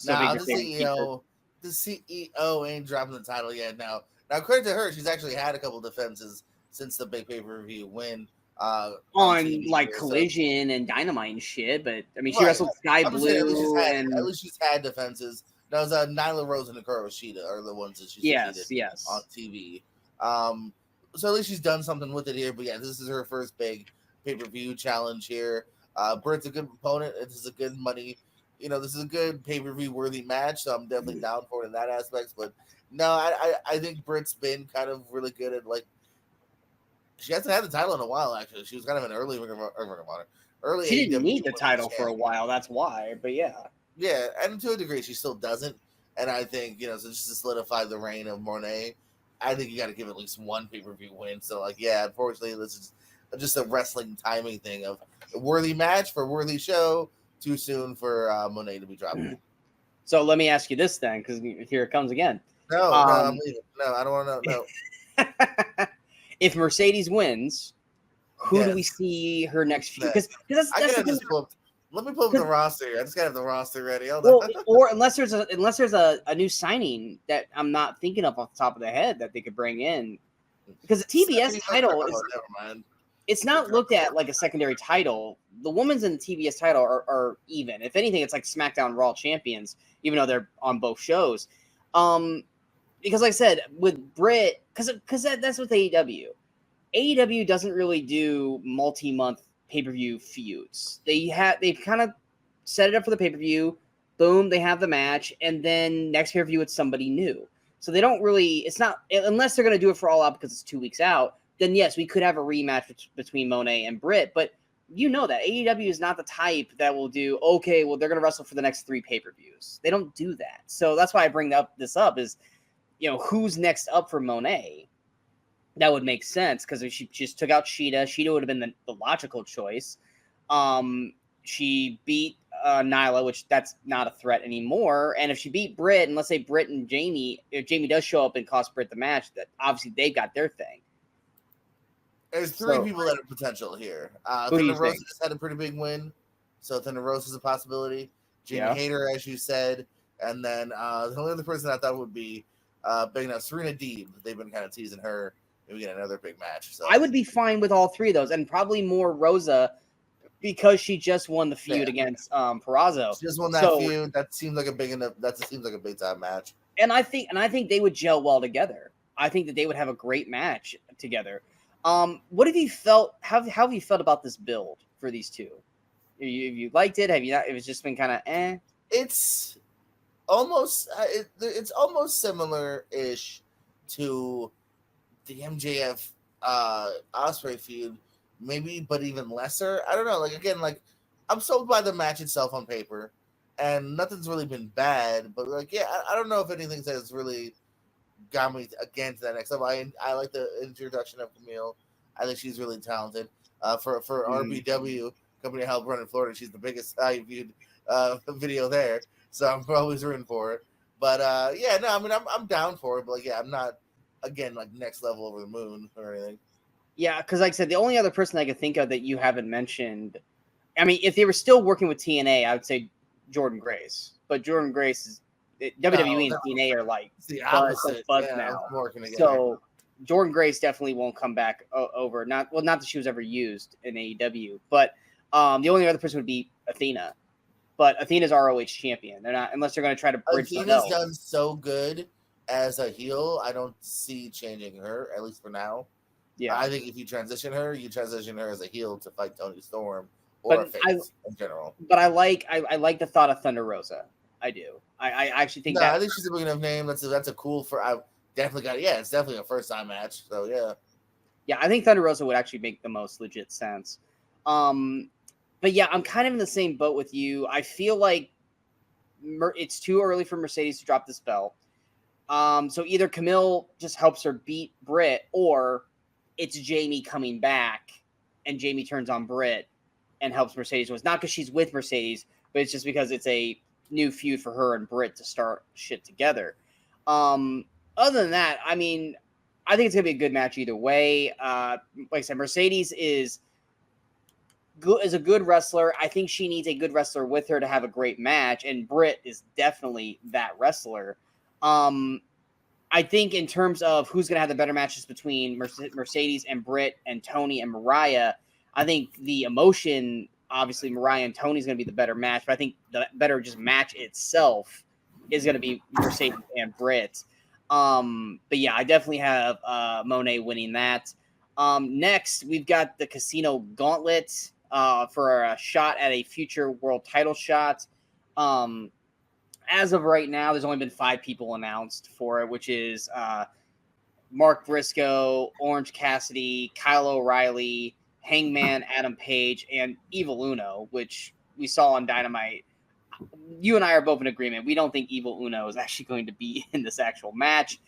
The CEO ain't dropping the title yet. Now credit to her, she's actually had a couple defenses since the big pay-per-view win. On TV, Collision and Dynamite and shit, but I mean, she wrestled Sky Blue, at least she's had defenses. That was Nyla Rose and Hikaru Shida are the ones that she's yes on TV. So at least she's done something with it here. But yeah, this is her first big pay-per-view challenge here. Britt's a good opponent. This is a good money. This is a good pay-per-view worthy match. So I'm definitely down for it in that aspect. But no, I think Britt's been kind of really good at she hasn't had the title in a while, actually. She was kind of an early Ring of Honor. She didn't need the title for a while. That's why. But yeah. Yeah, and to a degree, she still doesn't. And I think, so just to solidify the reign of Mone, I think you got to give at least one pay-per-view win. So, unfortunately, this is just a wrestling timing thing of a worthy match for a worthy show. Too soon for Mone to be dropping. So let me ask you this then, because here it comes again. No, I'm leaving. No, I don't want to know. No. If Mercedes wins, who do we see her next feud? Because that's let me pull up the roster. I just gotta have the roster ready. Or unless there's a new signing that I'm not thinking of off the top of the head that they could bring in, because the TBS title is it's not looked at like a secondary title. The women's and the TBS title are even. If anything, it's like SmackDown Raw champions, even though they're on both shows. Because like I said, with Britt, because that's with AEW. AEW doesn't really do multi-month pay-per-view feuds. They kind of set it up for the pay-per-view. Boom, they have the match, and then next pay-per-view it's somebody new. So they don't really. It's not unless they're going to do it for All Out because it's 2 weeks out. Then yes, we could have a rematch between Mone and Britt, but you know that AEW is not the type that will do. Okay, well they're going to wrestle for the next 3 pay-per-views. They don't do that. So that's why I bring this up is. Who's next up for Mone? That would make sense because if she just took out Shida would have been the logical choice. She beat Nyla, which that's not a threat anymore. And if she beat Britt, and let's say Britt and Jamie, if Jamie does show up and cost Britt the match, that obviously they've got their thing. There's three people that have potential here. Thunder Rosa just had a pretty big win, so Thunder Rosa is a possibility. Jamie Hayter, as you said, and then the only other person I thought would be big enough, Serena Deeb. They've been kind of teasing her. Maybe get another big match. So I would be fine with all three of those, and probably more Rosa because she just won the feud against Purrazzo. She just won that feud. That seems like a big enough. That seems like a big time match. And I think they would gel well together. I think that they would have a great match together. What have you felt? How have you felt about this build for these two? Have you liked it? Have you not? It was just been kind of eh. It's almost similar-ish to the MJF Ospreay feud, maybe, but even lesser. I don't know. Like again, like I'm sold by the match itself on paper, and nothing's really been bad. But like, yeah, I don't know if anything has really got me again to that next level. I like the introduction of Camille. I think she's really talented. For RBW company I help run in Florida, she's the biggest viewed video there. So I'm always rooting for it. But yeah, no, I mean I'm down for it. But like, yeah, I'm not again like next level over the moon or anything. Yeah, because like I said, the only other person I could think of that you haven't mentioned, I mean, if they were still working with TNA, I would say Jordynne Grace. But Jordynne Grace is WWE and TNA are like the opposite now. So Jordynne Grace definitely won't come back over. Not that she was ever used in AEW, but the only other person would be Athena. But Athena's ROH champion. They're not unless they're going to try to bridge. Athena's done so good as a heel. I don't see changing her, at least for now. Yeah, I think if you transition her as a heel to fight Toni Storm or a face in general. But I like the thought of Thunder Rosa. I do. I actually think I think she's a big enough name. That's a cool I definitely got it. Yeah, it's definitely a first time match. So yeah. Yeah, I think Thunder Rosa would actually make the most legit sense. But yeah, I'm kind of in the same boat with you. I feel like it's too early for Mercedes to drop this belt. So either Camille just helps her beat Britt, or it's Jamie coming back and Jamie turns on Britt and helps Mercedes. It's not because she's with Mercedes, but it's just because it's a new feud for her and Britt to start shit together. Other than that, I mean, I think it's going to be a good match either way. Like I said, Mercedes is a good wrestler. I think she needs a good wrestler with her to have a great match, and Britt is definitely that wrestler. I think in terms of who's going to have the better matches between Mercedes and Britt and Toni and Mariah, I think the emotion, obviously Mariah and Toni is going to be the better match, but I think the better just match itself is going to be Mercedes and Britt. But yeah, I definitely have Mone winning that. Next, we've got the Casino Gauntlet for a shot at a future world title shot. As of right now, there's only been 5 people announced for it, which is Mark Briscoe, Orange Cassidy, Kyle O'Reilly, Hangman, Adam Page, and Evil Uno, which we saw on Dynamite. You and I are both in agreement. We don't think Evil Uno is actually going to be in this actual match.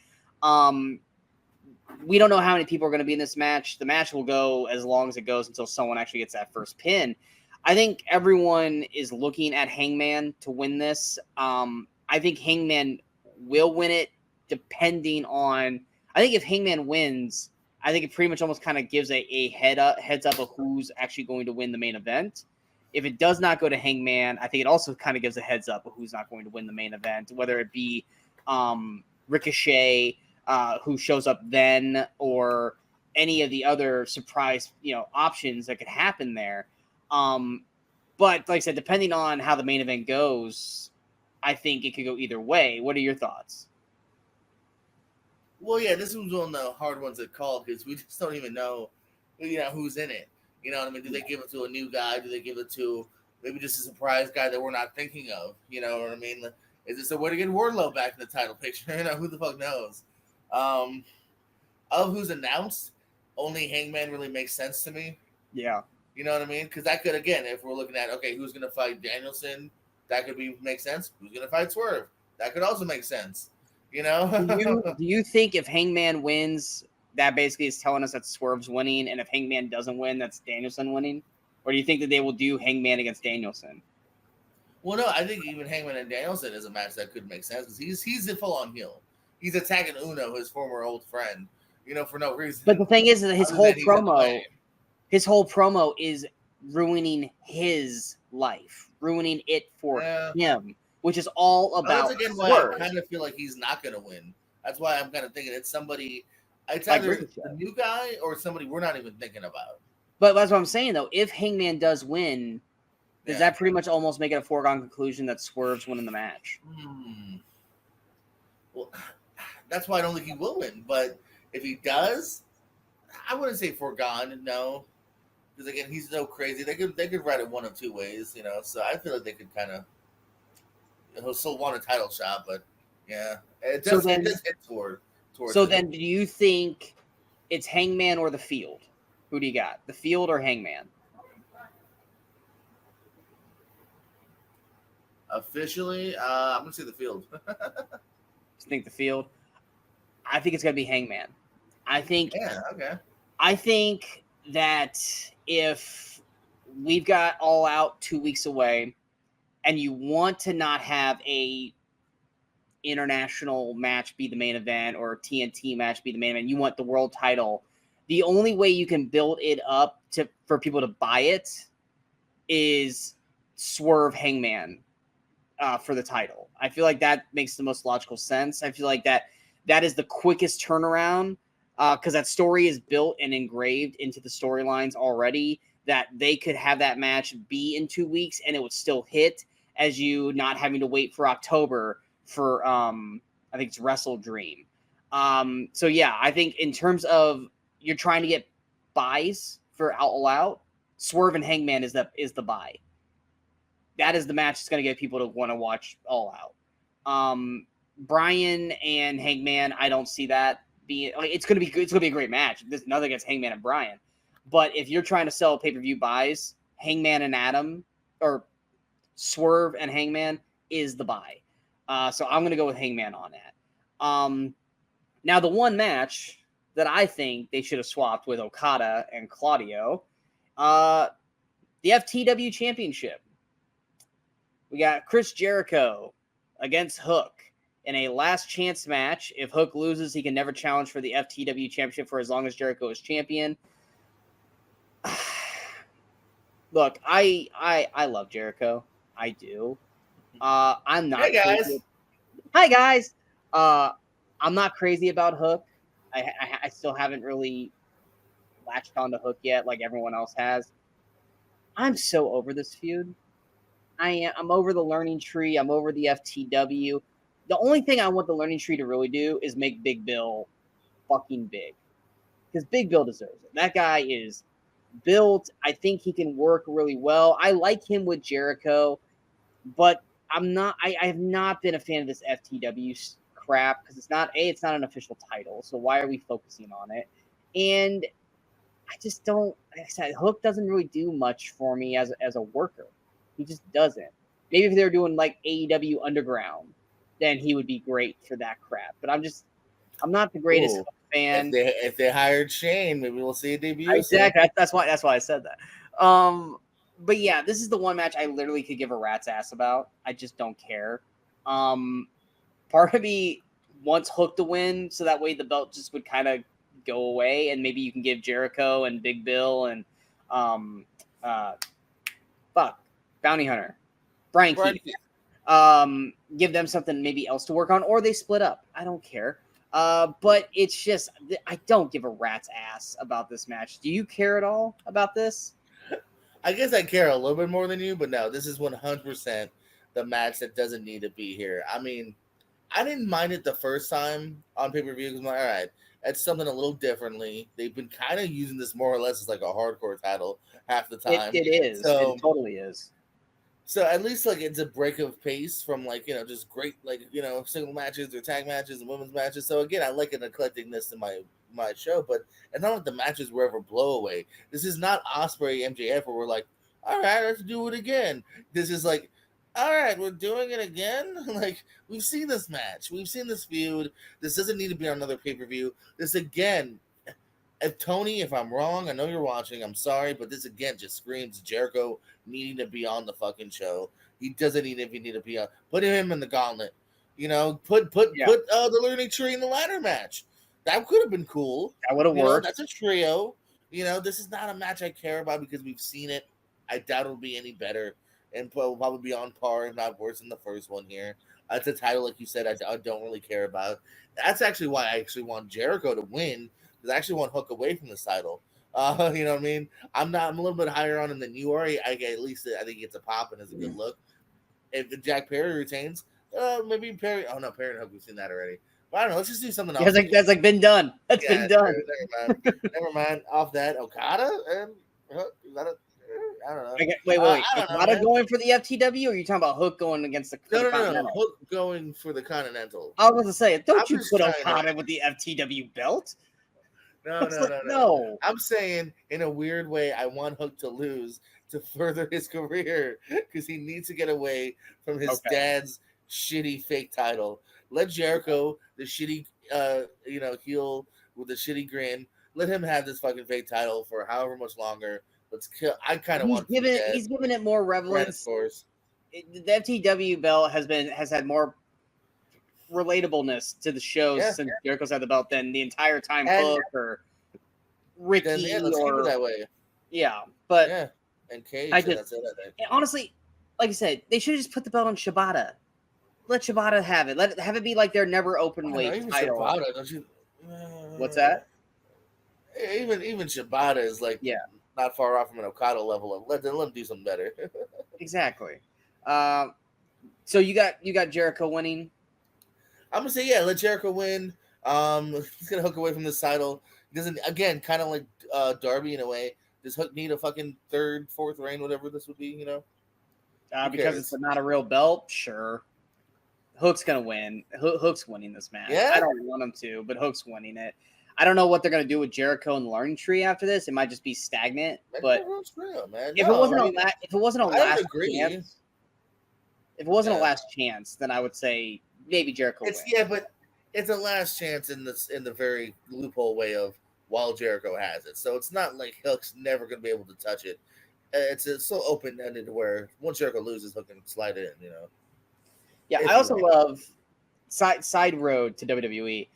We don't know how many people are going to be in this match. The match will go as long as it goes until someone actually gets that first pin. I think everyone is looking at Hangman to win this. I think Hangman will win it depending on... I think if Hangman wins, I think it pretty much almost kind of gives a heads up of who's actually going to win the main event. If it does not go to Hangman, I think it also kind of gives a heads up of who's not going to win the main event, whether it be Ricochet, who shows up then, or any of the other surprise, options that could happen there. But like I said, depending on how the main event goes, I think it could go either way. What are your thoughts? Well, yeah, this one's one of the hard ones to call because we just don't even know, who's in it. You know what I mean? Do they give it to a new guy? Do they give it to maybe just a surprise guy that we're not thinking of? You know what I mean? Is this a way to get Wardlow back in the title picture? Who the fuck knows? Of who's announced, only Hangman really makes sense to me. Yeah. You know what I mean? Because that could, again, if we're looking at, okay, who's going to fight Danielson, that could make sense. Who's going to fight Swerve? That could also make sense. Do you think if Hangman wins, that basically is telling us that Swerve's winning, and if Hangman doesn't win, that's Danielson winning? Or do you think that they will do Hangman against Danielson? Well, no, I think even Hangman and Danielson is a match that could make sense because he's a full on heel. He's attacking Uno, his former old friend, for no reason. But the thing is that his whole promo is ruining his life, ruining it for him, which is all about. That's again why I kind of feel like he's not going to win. That's why I'm kind of thinking it's somebody. It's either the new guy or somebody we're not even thinking about. But that's what I'm saying, though. If Hangman does win, does that pretty much almost make it a foregone conclusion that Swerve's winning the match? Well, that's why I don't think he will win. But if he does, I wouldn't say foregone, no. Because again, he's so crazy. They could write it one of two ways, So I feel like they could kind of. He'll still want a title shot, but yeah, it does hit towards. So then, do you think it's Hangman or the Field? Who do you got, the Field or Hangman? Officially, I'm gonna say the Field. You think the Field? I think it's gonna be Hangman. I think. Yeah. Okay. I think that if we've got All Out 2 weeks away, and you want to not have a international match be the main event or a TNT match be the main event, you want the world title. The only way you can build it up for people to buy it is Swerve Hangman for the title. I feel like that makes the most logical sense. I feel like that is the quickest turnaround because that story is built and engraved into the storylines already, that they could have that match be in 2 weeks and it would still hit, as you not having to wait for October for I think it's Wrestle Dream. So yeah, I think in terms of you're trying to get buys for All Out, Swerve and Hangman is the buy. That is the match that's going to get people to want to watch All Out. Bryan and Hangman, I don't see that being like it's going to be good. It's going to be a great match. There's nothing against Hangman and Bryan, but if you're trying to sell pay-per-view buys, Hangman and Adam or Swerve and Hangman is the buy. So I'm going to go with Hangman on that. Now, the one match that I think they should have swapped with Okada and Claudio, the FTW Championship. We got Chris Jericho against Hook in a last chance match. If Hook loses, he can never challenge for the FTW Championship for as long as Jericho is champion. Look, I love Jericho. I do. I'm not. Hey guys. Hi guys. I'm not crazy about Hook. I still haven't really latched on to Hook yet, like everyone else has. I'm so over this feud. I'm over the learning tree. I'm over the FTW. The only thing I want the learning tree to really do is make Big Bill fucking big, because Big Bill deserves it. That guy is built. I think he can work really well. I like him with Jericho, but I have not been a fan of this FTW crap because it's not an official title. So why are we focusing on it? And I just don't. Like I said, Hook doesn't really do much for me as a worker. He just doesn't. Maybe if they were doing like AEW Underground, then he would be great for that crap. But I'm not the greatest Hook fan. If they hired Shane, maybe we'll see a debut. Exactly. That's why I said that. But yeah, this is the one match I literally could give a rat's ass about. I just don't care. Part of me wants Hook to win, so that way the belt just would kind of go away, and maybe you can give Jericho and Big Bill and Bounty Hunter, Brian Keith. Give them something maybe else to work on, or they split up. I don't care. But it's just I don't give a rat's ass about this match. Do you care at all about this? I guess I care a little bit more than you, but no, this is 100% the match that doesn't need to be here. I mean, I didn't mind it the first time on pay-per-view because I'm like, all right, that's something a little differently. They've been kind of using this more or less as like a hardcore title half the time. It is. So, it totally is. So at least like it's a break of pace from like, just great like, single matches or tag matches and women's matches. So again, I like an eclecticness in my show, but it's not like the matches were ever blow away. This is not Ospreay MJF where we're like, all right, let's do it again. This is like, all right, we're doing it again. Like we've seen this match, we've seen this feud. This doesn't need to be on another pay-per-view. This again, if I'm wrong, I know you're watching. I'm sorry, but this again just screams Jericho needing to be on the fucking show. He doesn't need if he need to be on. Put him in the Gauntlet. Put the learning tree in the ladder match. That could have been cool. That would have worked. That's a trio. This is not a match I care about because we've seen it. I doubt it'll be any better, and will probably be on par, if not worse than the first one here. It's a title, like you said, I don't really care about. That's actually why I actually want Jericho to win, because I actually want Hook away from this title. You know what I mean? I'm a little bit higher on him than you are. I think he gets a pop and has a good look. If Jack Perry retains, maybe Perry. Oh no, Perry and Hook, we've seen that already. But I don't know. Let's just do something else. That's like been done. That's been done. Never mind. Off that, Okada and Hook. I don't know. Wait. Okada going for the FTW, or are you talking about Hook going against the No. Hook going for the Continental. I was going to say, don't you put Okada with the FTW belt? No. I'm saying, in a weird way, I want Hook to lose to further his career because he needs to get away from his dad's shitty fake title. Let Jericho, the shitty, heel with the shitty grin, let him have this fucking fake title for however much longer. Let's kill. I kind of want. He's given it more relevance. The FTW belt has had more relatableness to the shows since Jericho's had the belt than the entire time Hook or Ricky. Let's keep it that way. Yeah, but and Cage. That's it, I think. Honestly, like I said, they should have just put the belt on Shibata. Let Shibata have it. Have it be like their never open weight title. Shibata, don't you? What's that? Even Shibata is like not far off from an Okada level. Let them do something better. Exactly. So you got Jericho winning. I'm gonna say let Jericho win. He's gonna Hook away from this title. He doesn't, again, kind of like Darby in a way. Does Hook need a fucking third, fourth reign, whatever this would be? Because it's not a real belt. Sure. Hook's gonna win. Hook's winning this match. Yeah? I don't want him to, but Hook's winning it. I don't know what they're gonna do with Jericho and the Learning Tree after this. It might just be stagnant. But if it wasn't a last chance, then I would say maybe Jericho wins. Yeah, but it's a last chance in the very loophole way of while Jericho has it. So it's not like Hook's never gonna be able to touch it. It's so open ended where once Jericho loses, Hook can slide it in. Yeah, I also love side road to WWE.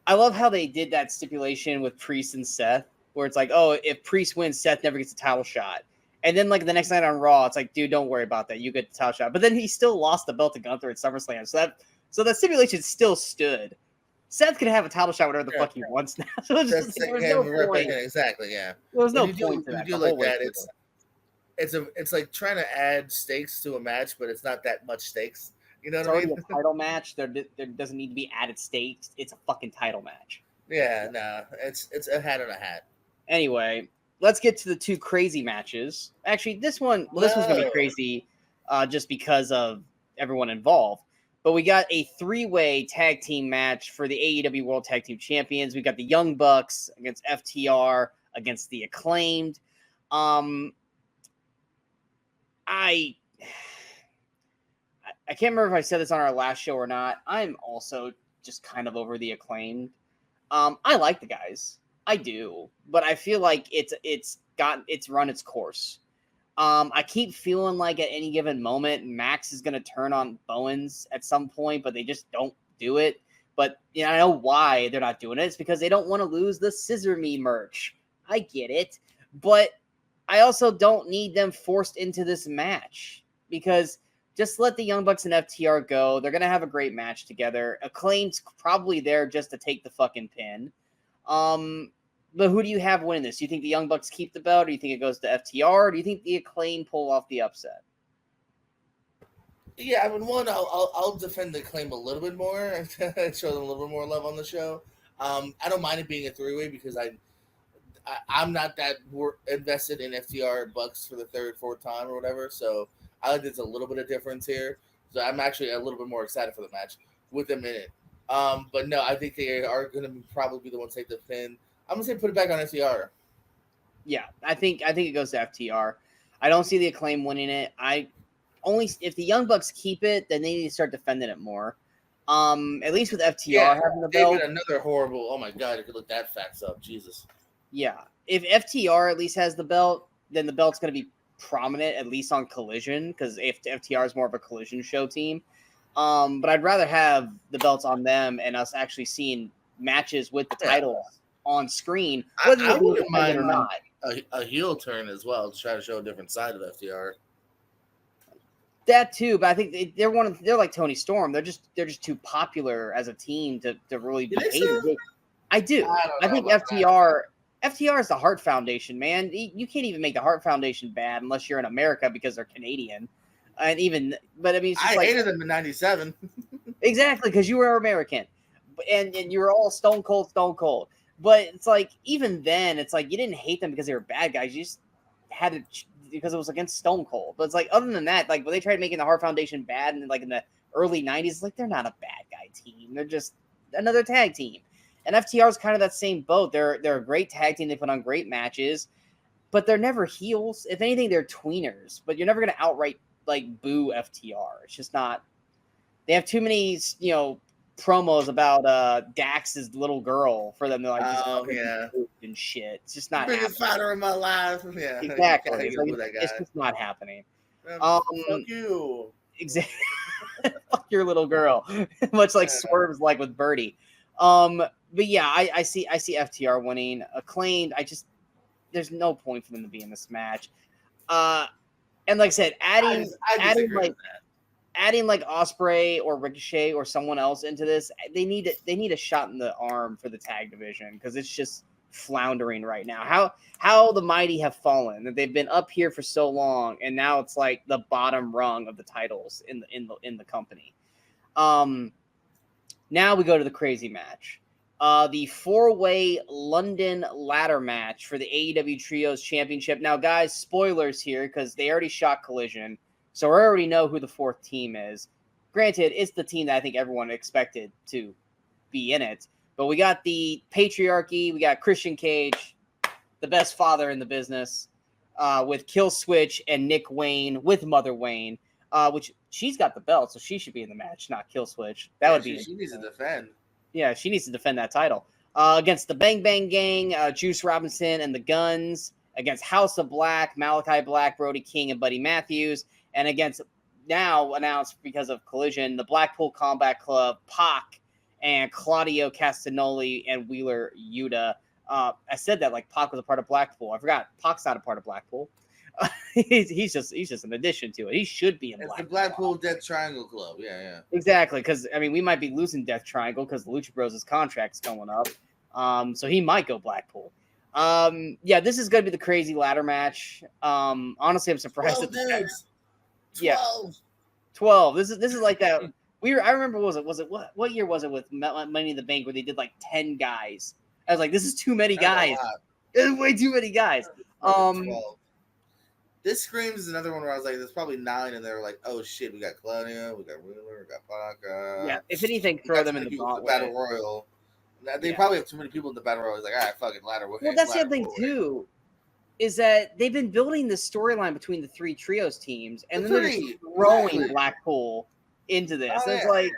I love how they did that stipulation with Priest and Seth, where it's like, oh, if Priest wins, Seth never gets a title shot. And then like the next night on Raw, it's like, dude, don't worry about that. You get the title shot. But then he still lost the belt to Gunther at SummerSlam. So that stipulation still stood. Seth could have a title shot whatever the fuck he wants now. So there was no point. Exactly, yeah. There was no point to that. Like that. It's like trying to add stakes to a match, but it's not that much stakes. You know what I mean? It's already a title match. There doesn't need to be added stakes. It's a fucking title match. Yeah, no. It's a hat on a hat. Anyway, let's get to the two crazy matches. Actually, this one's going to be crazy just because of everyone involved. But we got a three-way tag team match for the AEW World Tag Team Champions. We got the Young Bucks against FTR against the Acclaimed. I can't remember if I said this on our last show or not. I'm also just kind of over the Acclaimed. I like the guys. I do. But I feel like it's run its course. I keep feeling like at any given moment, Max is going to turn on Bowens at some point, but they just don't do it. But I know why they're not doing it. It's because they don't want to lose the Scissor Me merch. I get it. But I also don't need them forced into this match because just let the Young Bucks and FTR go. They're going to have a great match together. Acclaimed's probably there just to take the fucking pin. But who do you have winning this? Do you think the Young Bucks keep the belt? Or do you think it goes to FTR? Or do you think the Acclaim pull off the upset? Yeah, I mean, I'll defend the Acclaim a little bit more. Show them a little bit more love on the show. I don't mind it being a three-way because I'm not that invested in FTR Bucks for the third, fourth time or whatever. So I think there's a little bit of difference here. So I'm actually a little bit more excited for the match with them in it. But no, I think they are going to probably be the ones to take the pin. I'm going to say put it back on FTR. Yeah, I think it goes to FTR. I don't see the Acclaim winning it. If the Young Bucks keep it, then they need to start defending it more. At least with FTR having the belt. Another horrible. Oh my god, I could look that facts up. Jesus. Yeah. If FTR at least has the belt, then the belt's going to be prominent, at least on Collision, because FTR is more of a Collision show team. But I'd rather have the belts on them and us actually seeing matches with the titles on screen, whether I wouldn't mind or not. A heel turn as well to try to show a different side of FTR. That too, but I think they're like Tony Storm. They're just too popular as a team to really be hated. I do. I think FTR is the Hart Foundation, man. You can't even make the Hart Foundation bad unless you're in America because they're Canadian. And even, but I mean, it's just I hated them in '97. Exactly, because you were American, and you were all Stone Cold. But it's like even then, it's like you didn't hate them because they were bad guys. You just had to because it was against Stone Cold. But it's like other than that, like when they tried making the Hart Foundation bad, and like in the early '90s, it's like they're not a bad guy team. They're just another tag team. And FTR is kind of that same boat. They're a great tag team. They put on great matches, but they're never heels. If anything, they're tweeners. But you're never going to outright like boo FTR. It's just not. They have too many, promos about Dax's little girl for them to like and shit. It's just not biggest fighter in my life. Yeah, exactly. It's just not happening. Fuck you. Exactly. Fuck your little girl. Much like Swerve's like with Birdie. But yeah, I see FTR winning. Acclaimed, there's no point for them to be in this match. And like I said, adding like Ospreay or Ricochet or someone else into this, they need a shot in the arm for the tag division because it's just floundering right now. How the mighty have fallen, that they've been up here for so long, and now it's like the bottom rung of the titles in the company. Now we go to the crazy match. The 4-way London ladder match for the AEW Trios Championship. Now, guys, spoilers here because they already shot Collision, so we already know who the fourth team is. Granted, it's the team that I think everyone expected to be in it. But we got the Patriarchy, we got Christian Cage, the best father in the business, with Kill Switch and Nick Wayne with Mother Wayne, which she's got the belt, so she should be in the match, not Kill Switch. That would be. She needs to defend. Yeah, she needs to defend that title. Against the Bang Bang Gang, Juice Robinson and the Guns. Against House of Black, Malachi Black, Brody King, and Buddy Matthews. And against, now announced because of Collision, the Blackpool Combat Club, Pac, and Claudio Castagnoli and Wheeler Yuta. I said that like Pac was a part of Blackpool. I forgot. Pac's not a part of Blackpool. He's just an addition to it. He should be in Blackpool. It's the Blackpool Death Triangle Club. Yeah. Exactly, because I mean we might be losing Death Triangle because Lucha Bros' contract's going up. So he might go Blackpool. Yeah, this is gonna be the crazy ladder match. Honestly, I'm surprised at the 12. This is like that. I remember what year was it with Money in the Bank where they did like 10 guys? I was like, this is too many guys. It's way too many guys. 12. This screams is another one where I was like, there's probably 9, and they were like, oh shit, we got Claudio, we got Wheeler, we got Pac. Yeah, if anything, throw them in the Gauntlet. Battle Royal. They probably have too many people in the Battle Royal. It's like, all right, fuck it, ladder. Well, that's the other thing too, is that they've been building this storyline between the 3 trios teams, and then they're just throwing Blackpool into this. It's like,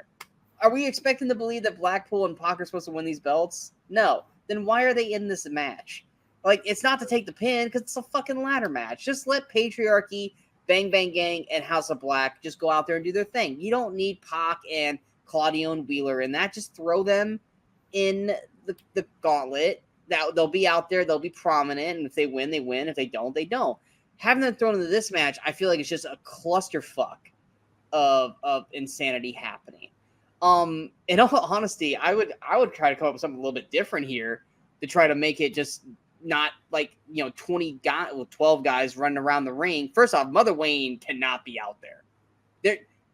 are we expecting to believe that Blackpool and Pac are supposed to win these belts? No. Then why are they in this match? Like, it's not to take the pin because it's a fucking ladder match. Just let Patriarchy, Bang Bang Gang, and House of Black just go out there and do their thing. You don't need Pac and Claudio and Wheeler in that. Just throw them in the gauntlet. That they'll be out there. They'll be prominent. And if they win, they win. If they don't, they don't. Having them thrown into this match, I feel like it's just a clusterfuck of insanity happening. In all honesty, I would try to come up with something a little bit different here to try to make it just not like 12 guys running around the ring. First off, Mother Wayne cannot be out there.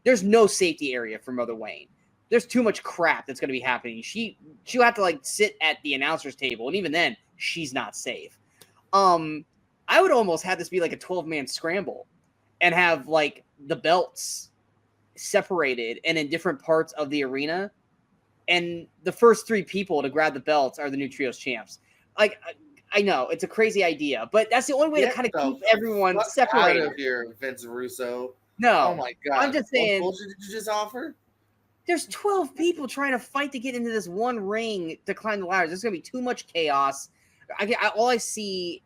There's no safety area for Mother Wayne. There's too much crap that's going to be happening. She'll have to like sit at the announcer's table, and even then, she's not safe. I would almost have this be like a 12-man scramble, and have like the belts separated and in different parts of the arena, and the first 3 people to grab the belts are the new trios champs. Like, I know it's a crazy idea, but that's the only way to kind of keep everyone separated. Out of here, Vince Russo. No, oh my god! I'm just saying. What bullshit did you just offer? There's 12 people trying to fight to get into this one ring to climb the ladders. There's gonna be too much chaos. All I see.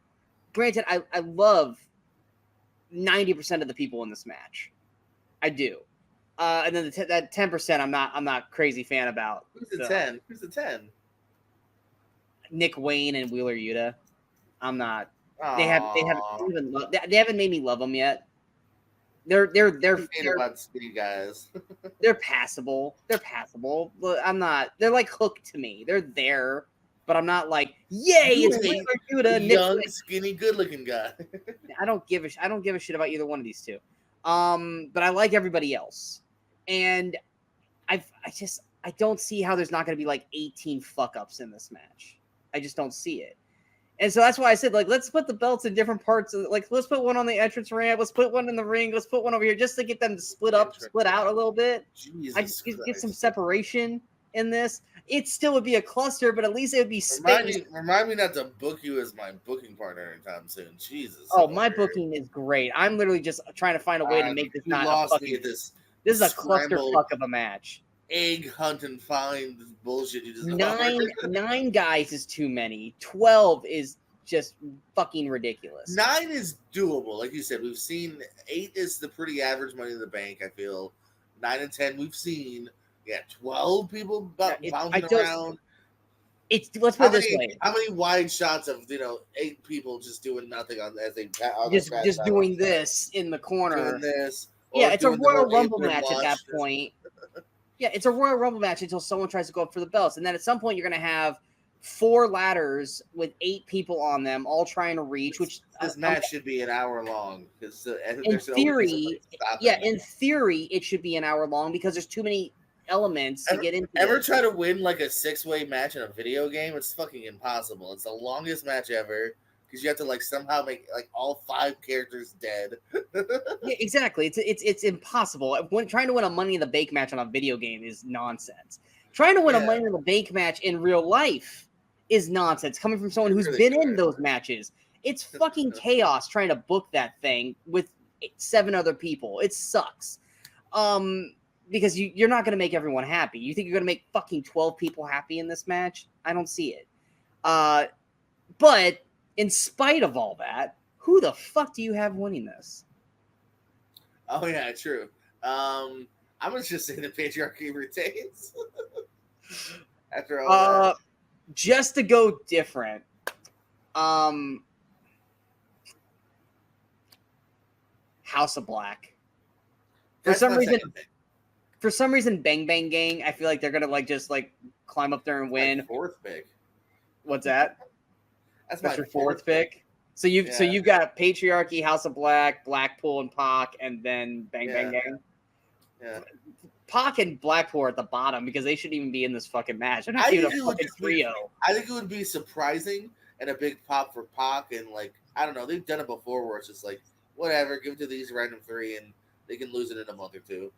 Granted, I love 90% of the people in this match. I do. And then that 10% I'm not crazy fan about. Who's the 10? Who's the 10? Nick Wayne and Wheeler Yuta. I'm not. They haven't made me love them yet. They're about speed guys. They're passable. I'm not. They're like hooked to me. They're there, but I'm not like, yay! It's Wheeler Yuta, young, skinny, good-looking guy. I don't give a shit about either one of these two. But I like everybody else, and I don't see how there's not going to be like 18 fuck ups in this match. I just don't see it. And so that's why I said, like, let's put the belts in different parts. Like, let's put one on the entrance ramp. Let's put one in the ring. Let's put one over here just to get them to split out a little bit. I just get some separation in this. It still would be a cluster, but at least it would be space. Remind me not to book you as my booking partner anytime soon. Jesus. Oh, my booking is great. I'm literally just trying to find a way to make this not a fucking... This is a clusterfuck of a match. Egg hunt and find bullshit you just nine guys is too many. 12 is just fucking ridiculous. 9 is doable, like you said. We've seen 8 is the pretty average Money in the Bank. I feel 9 and 10 we've seen. Yeah, 12 people bouncing around. Let's put it this way. How many wide shots of 8 people just doing nothing as they just doing this in the corner? Doing this. Yeah, it's a Royal Rumble match at that point. Yeah, it's a Royal Rumble match until someone tries to go up for the belts. And then at some point, you're going to have 4 ladders with 8 people on them, all trying to reach. This match should be an hour long. In theory, it should be an hour long because there's too many elements to get into. Ever try to win like a 6-way match in a video game? It's fucking impossible. It's the longest match ever. Because you have to like somehow make like all 5 characters dead. Yeah, exactly. It's impossible. Trying to win a Money in the Bank match on a video game is nonsense. Trying to win a Money in the Bank match in real life is nonsense. Coming from someone who's been in those matches, it's fucking chaos trying to book that thing with 7 other people. It sucks. Because you're not going to make everyone happy. You think you're going to make fucking 12 people happy in this match? I don't see it. But in spite of all that, who the fuck do you have winning this? Oh, yeah, true. I'm going to just say the Patriarchy retains. After all that. Just to go different, House of Black. For some reason, Bang Bang Gang, I feel like they're going to just climb up there and win. My 4th pick. What's that? That's your 4th pick. So you've got Patriarchy, House of Black, Blackpool, and Pac, and then Bang Bang Gang. Yeah. Pac and Blackpool are at the bottom because they shouldn't even be in this fucking match. They're not even a fucking trio. I think it would be surprising and a big pop for Pac, and I don't know, they've done it before where it's just whatever, give it to these random 3 and they can lose it in a month or 2.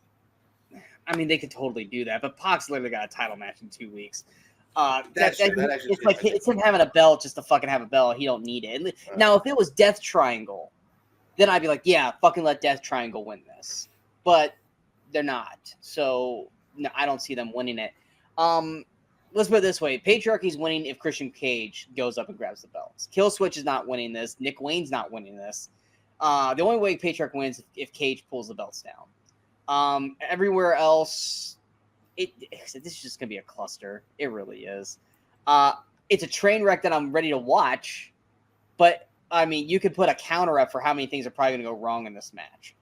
I mean, they could totally do that, but Pac's literally got a title match in 2 weeks. It's him having a belt just to fucking have a belt. He don't need it. Now, if it was Death Triangle, then I'd be like, yeah, fucking let Death Triangle win this. But they're not. So, no, I don't see them winning it. Let's put it this way. Patriarchy's winning if Christian Cage goes up and grabs the belts. Killswitch is not winning this. Nick Wayne's not winning this. The only way Patriarch wins is if Cage pulls the belts down. Everywhere else... this is just gonna be a cluster. It really is. It's a train wreck that I'm ready to watch, but I mean, you could put a counter up for how many things are probably gonna go wrong in this match.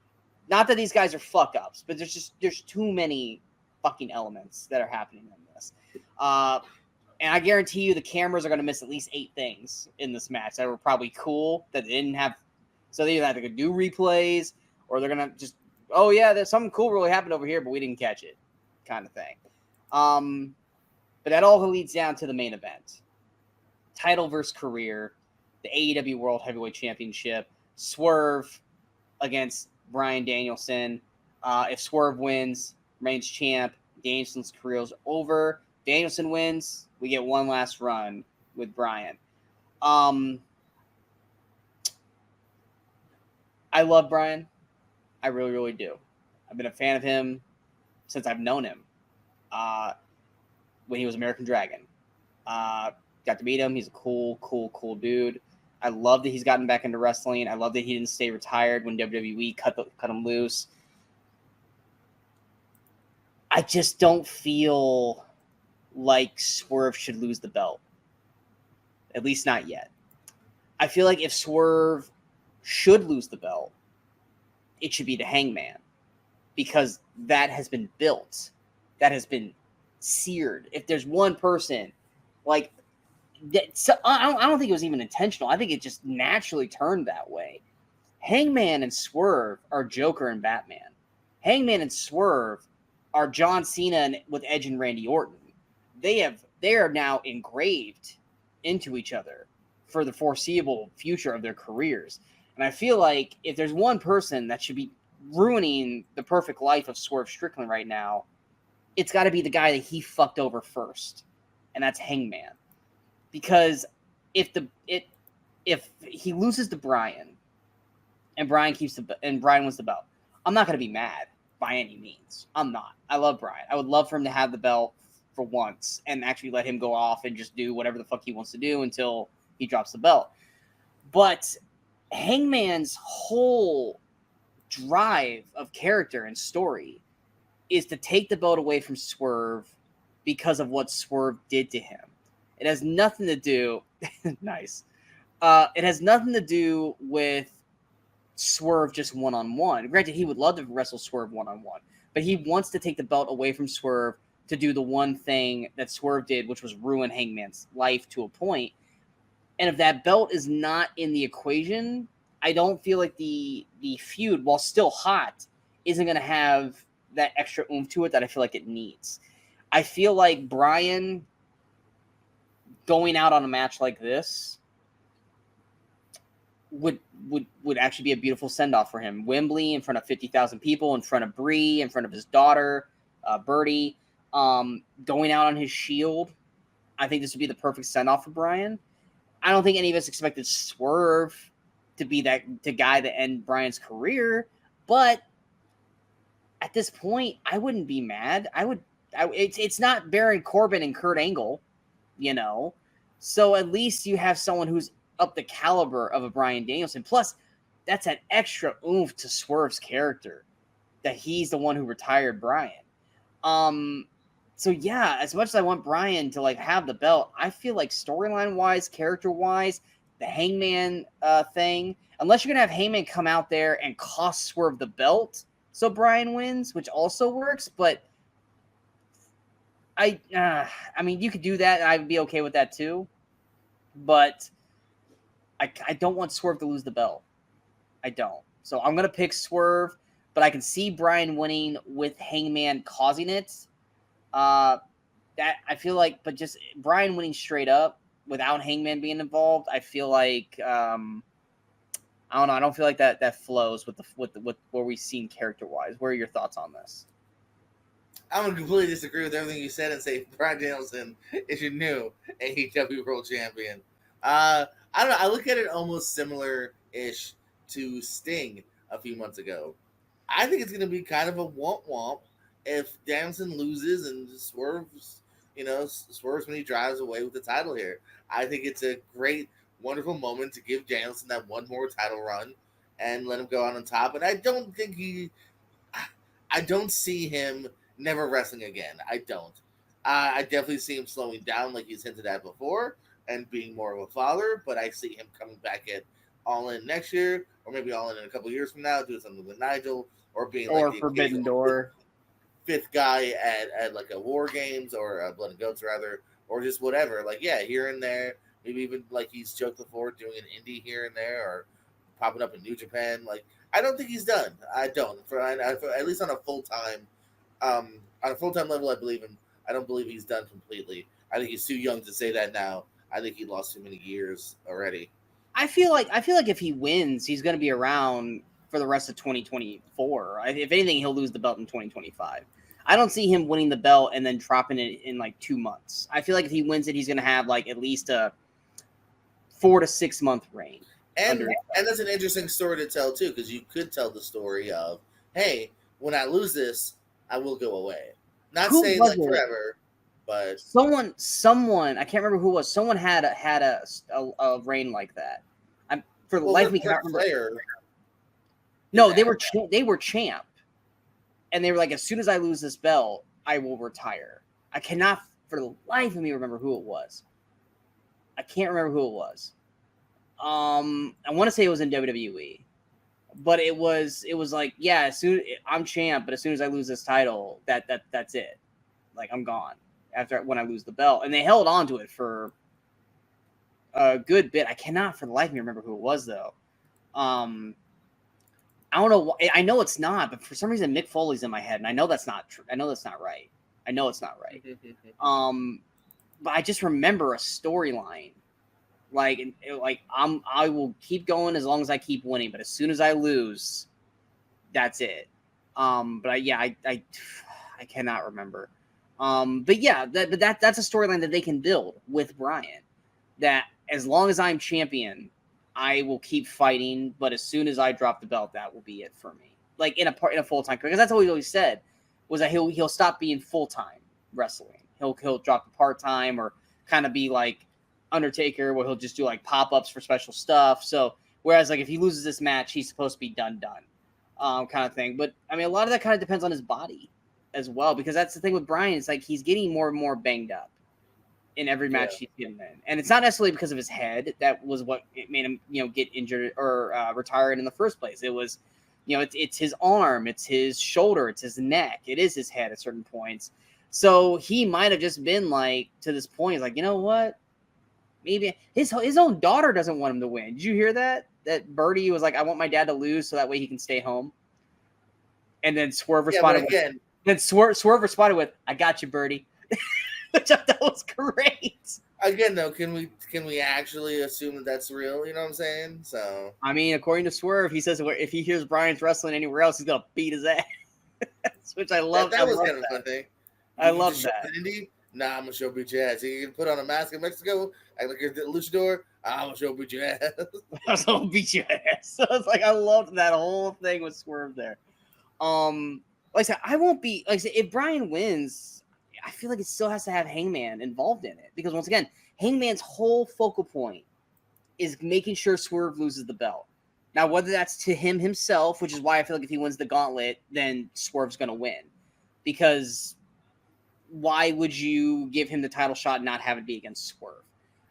Not that these guys are fuck ups, but there's too many fucking elements that are happening in this. And I guarantee you, the cameras are gonna miss at least 8 things in this match that were probably cool that they didn't have. So they either have to do replays or they're gonna just, oh yeah, there's something cool really happened over here, but we didn't catch it. Kind of thing. But that all leads down to the main event. Title versus career, the AEW World Heavyweight Championship, Swerve against Bryan Danielson. If Swerve wins, remains champ, Danielson's career is over. Danielson wins, we get one last run with Bryan. I love Bryan. I really, really do. I've been a fan of him since I've known him, when he was American Dragon. got to meet him. He's a cool dude. I love that he's gotten back into wrestling. I love that he didn't stay retired when WWE cut him loose. I just don't feel like Swerve should lose the belt. At least not yet. I feel like if Swerve should lose the belt, it should be the Hangman, because that has been built. That has been seared. If there's one person, like, so I don't think it was even intentional. I think it just naturally turned that way. Hangman and Swerve are Joker and Batman. Hangman and Swerve are John Cena with Edge and Randy Orton. They are now engraved into each other for the foreseeable future of their careers. And I feel like if there's one person that should be ruining the perfect life of Swerve Strickland right now, it's got to be the guy that he fucked over first, and that's Hangman. Because if he loses to Bryan, and Bryan wins the belt, I'm not going to be mad by any means. I'm not. I love Bryan. I would love for him to have the belt for once and actually let him go off and just do whatever the fuck he wants to do until he drops the belt. But Hangman's whole drive of character and story is to take the belt away from Swerve because of what Swerve did to him. It has nothing to do nice. It has nothing to do with Swerve just one-on-one. Granted, he would love to wrestle Swerve one-on-one, but he wants to take the belt away from Swerve to do the one thing that Swerve did, which was ruin Hangman's life to a point. And if that belt is not in the equation, I don't feel like the feud, while still hot, isn't going to have that extra oomph to it that I feel like it needs. I feel like Bryan going out on a match like this would actually be a beautiful send-off for him. Wembley, in front of 50,000 people, in front of Bree, in front of his daughter, Birdie, going out on his shield. I think this would be the perfect send-off for Bryan. I don't think any of us expected Swerve to be the guy that end Bryan's career, but at this point, I wouldn't be mad. It's not Baron Corbin and Kurt Angle, you know? So at least you have someone who's up the caliber of a Bryan Danielson. Plus, that's an extra oomph to Swerve's character, that he's the one who retired Bryan. So yeah, as much as I want Bryan to have the belt, I feel like storyline-wise, character-wise, the Hangman thing, unless you're going to have Hangman come out there and cost Swerve the belt so Bryan wins, which also works, but I mean, you could do that, and I'd be okay with that too. But I don't want Swerve to lose the belt. I don't. So I'm going to pick Swerve, but I can see Bryan winning with Hangman causing it. That I feel like, but just Bryan winning straight up without Hangman being involved, I feel like I don't know. I don't feel like that flows with what we've seen character wise. What are your thoughts on this? I'm going to completely disagree with everything you said and say Bryan Danielson is your new AEW World Champion. I don't know. I look at it almost similar-ish to Sting a few months ago. I think it's going to be kind of a womp-womp if Danielson loses and swerves when he drives away with the title here. I think it's a great, wonderful moment to give Danielson that one more title run and let him go out on top. And I don't see him never wrestling again. I don't. I definitely see him slowing down like he's hinted at before and being more of a father, but I see him coming back at All In next year, or maybe All In a couple years from now, doing something with Nigel, or being like the Forbidden Door fifth guy at like a War Games or a Blood and Goats rather, or just whatever. Like, yeah, here and there, maybe even like he's joked before doing an indie here and there, or popping up in New Japan. Like, I don't think he's done. I don't. For at least on a full-time level, I don't believe he's done completely. I think he's too young to say that now. I think he lost too many years already. I feel like if he wins, he's going to be around for the rest of 2024. If anything, he'll lose the belt in 2025. I don't see him winning the belt and then dropping it in like 2 months. I feel like if he wins it, he's going to have like at least a 4 to 6 month reign. And that's an interesting story to tell too, because you could tell the story of, hey, when I lose this, I will go away. Not saying like forever, But someone, I can't remember who it was. Someone had a reign like that. I'm for the life of me cannot remember. No, they were champ, and they were like, as soon as I lose this belt, I will retire. I cannot for the life of me remember who it was. I can't remember who it was. I want to say it was in WWE, but it was like, yeah, as soon I'm champ, but as soon as I lose this title, that's it. Like, I'm gone when I lose the belt. And they held on to it for a good bit. I cannot for the life of me remember who it was though. I don't know. I know it's not, but for some reason Mick Foley's in my head, and I know that's not true. I know that's not right. I know it's not right. But I just remember a storyline. I will keep going as long as I keep winning, but as soon as I lose, that's it. I cannot remember. But yeah, that's a storyline that they can build with Bryan. That as long as I'm champion, I will keep fighting, but as soon as I drop the belt, that will be it for me. Like in a full time career, because that's what he always said was that he'll stop being full time wrestling. He'll drop the part time or kind of be like Undertaker, where he'll just do like pop-ups for special stuff. So whereas like if he loses this match, he's supposed to be done kind of thing. But I mean, a lot of that kind of depends on his body as well, because that's the thing with Bryan. It's like he's getting more and more banged up in every match he's getting in, and it's not necessarily because of his head. That was what it made him get injured or retired in the first place. It was it's his arm, it's his shoulder, it's his neck, it is his head at certain points. So he might have just been like, to this point, he's like, you know what? Maybe his own daughter doesn't want him to win. Did you hear that? That Birdie was like, I want my dad to lose so that way he can stay home. And then Swerve responded Swerve responded with, I got you, Birdie. Which I thought was great. Again, though, can we actually assume that that's real? You know what I'm saying? So I mean, according to Swerve, he says if he hears Bryan's wrestling anywhere else, he's gonna beat his ass. Which I love. That was kind of a fun thing. I love that. Nah, I'm gonna show beat your ass. You can put on a mask in Mexico, act like you're the luchador. I'm gonna show beat your ass. I'm gonna beat your ass. So it's like I loved that whole thing with Swerve there. Like I said, I won't be like I said, if Bryan wins, I feel like it still has to have Hangman involved in it, because once again, Hangman's whole focal point is making sure Swerve loses the belt. Now, whether that's to him himself, which is why I feel like if he wins the Gauntlet, then Swerve's gonna win, because why would you give him the title shot and not have it be against Swerve?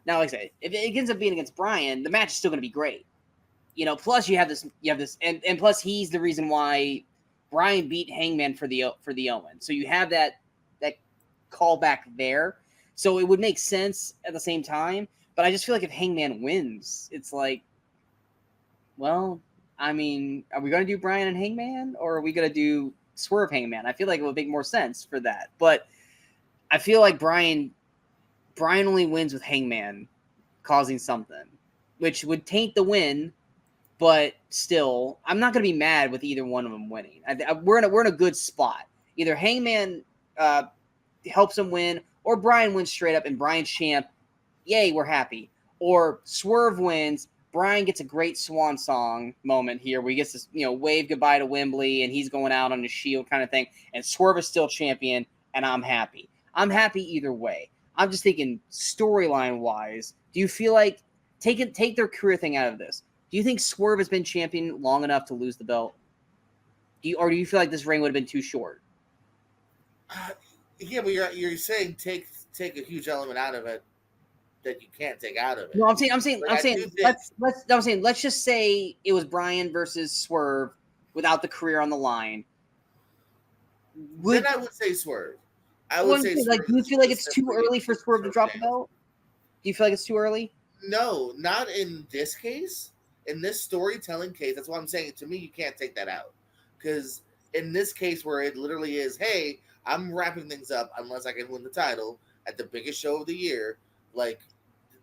Now, like I said, if it ends up being against Bryan, the match is still going to be great. Plus you have this, and plus he's the reason why Bryan beat Hangman for the Owen. So you have that callback there. So it would make sense at the same time. But I just feel like if Hangman wins, it's like, well, I mean, are we going to do Bryan and Hangman, or are we going to do Swerve Hangman? I feel like it would make more sense for that. But I feel like Bryan only wins with Hangman causing something, which would taint the win. But still, I'm not going to be mad with either one of them winning. We're in a good spot. Either Hangman helps him win, or Bryan wins straight up and Bryan's champ. Yay, we're happy. Or Swerve wins. Bryan gets a great swan song moment here where he gets to wave goodbye to Wembley and he's going out on his shield kind of thing. And Swerve is still champion, and I'm happy. I'm happy either way. I'm just thinking storyline-wise, do you feel like, take their career thing out of this, do you think Swerve has been champion long enough to lose the belt? Or do you feel like this reign would have been too short? Yeah, but you're saying take a huge element out of it that you can't take out of it. No, I'm saying let's just say it was Bryan versus Swerve without the career on the line. Then I would say Swerve. I would say Swerve. Do you feel like it's too early for Swerve to drop the belt? Do you feel like it's too early? No, not in this case. In this storytelling case, that's why I'm saying, to me, you can't take that out. Because in this case where it literally is, hey, I'm wrapping things up unless I can win the title at the biggest show of the year. Like,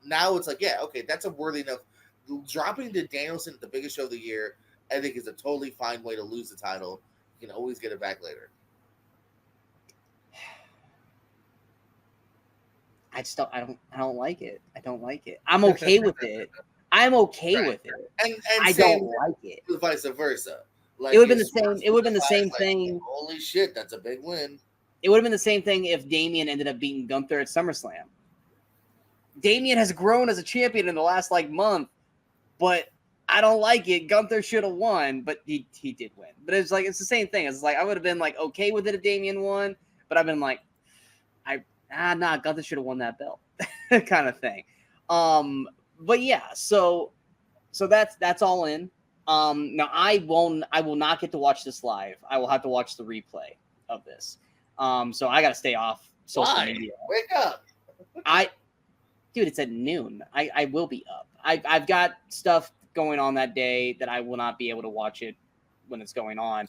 now it's like, yeah, okay, that's a worthy enough. Dropping to Danielson at the biggest show of the year, I think, is a totally fine way to lose the title. You can always get it back later. I don't like it. I don't like it. I'm okay with it. I'm okay with it. And I don't like it. Vice versa. Like, it would have been the same. It would have been the same thing. Like, holy shit, that's a big win. It would have been the same thing if Damian ended up beating Gunther at SummerSlam. Damian has grown as a champion in the last month, but I don't like it. Gunther should have won, but he did win. But it's the same thing. It's I would have been okay with it if Damian won, but I've been Gunther should have won that belt, kind of thing. But yeah, so that's All In. Now I will not get to watch this live. I will have to watch the replay of this. So I got to stay off social media. Wake up. Dude, it's at noon. I will be up. I've got stuff going on that day that I will not be able to watch it when it's going on.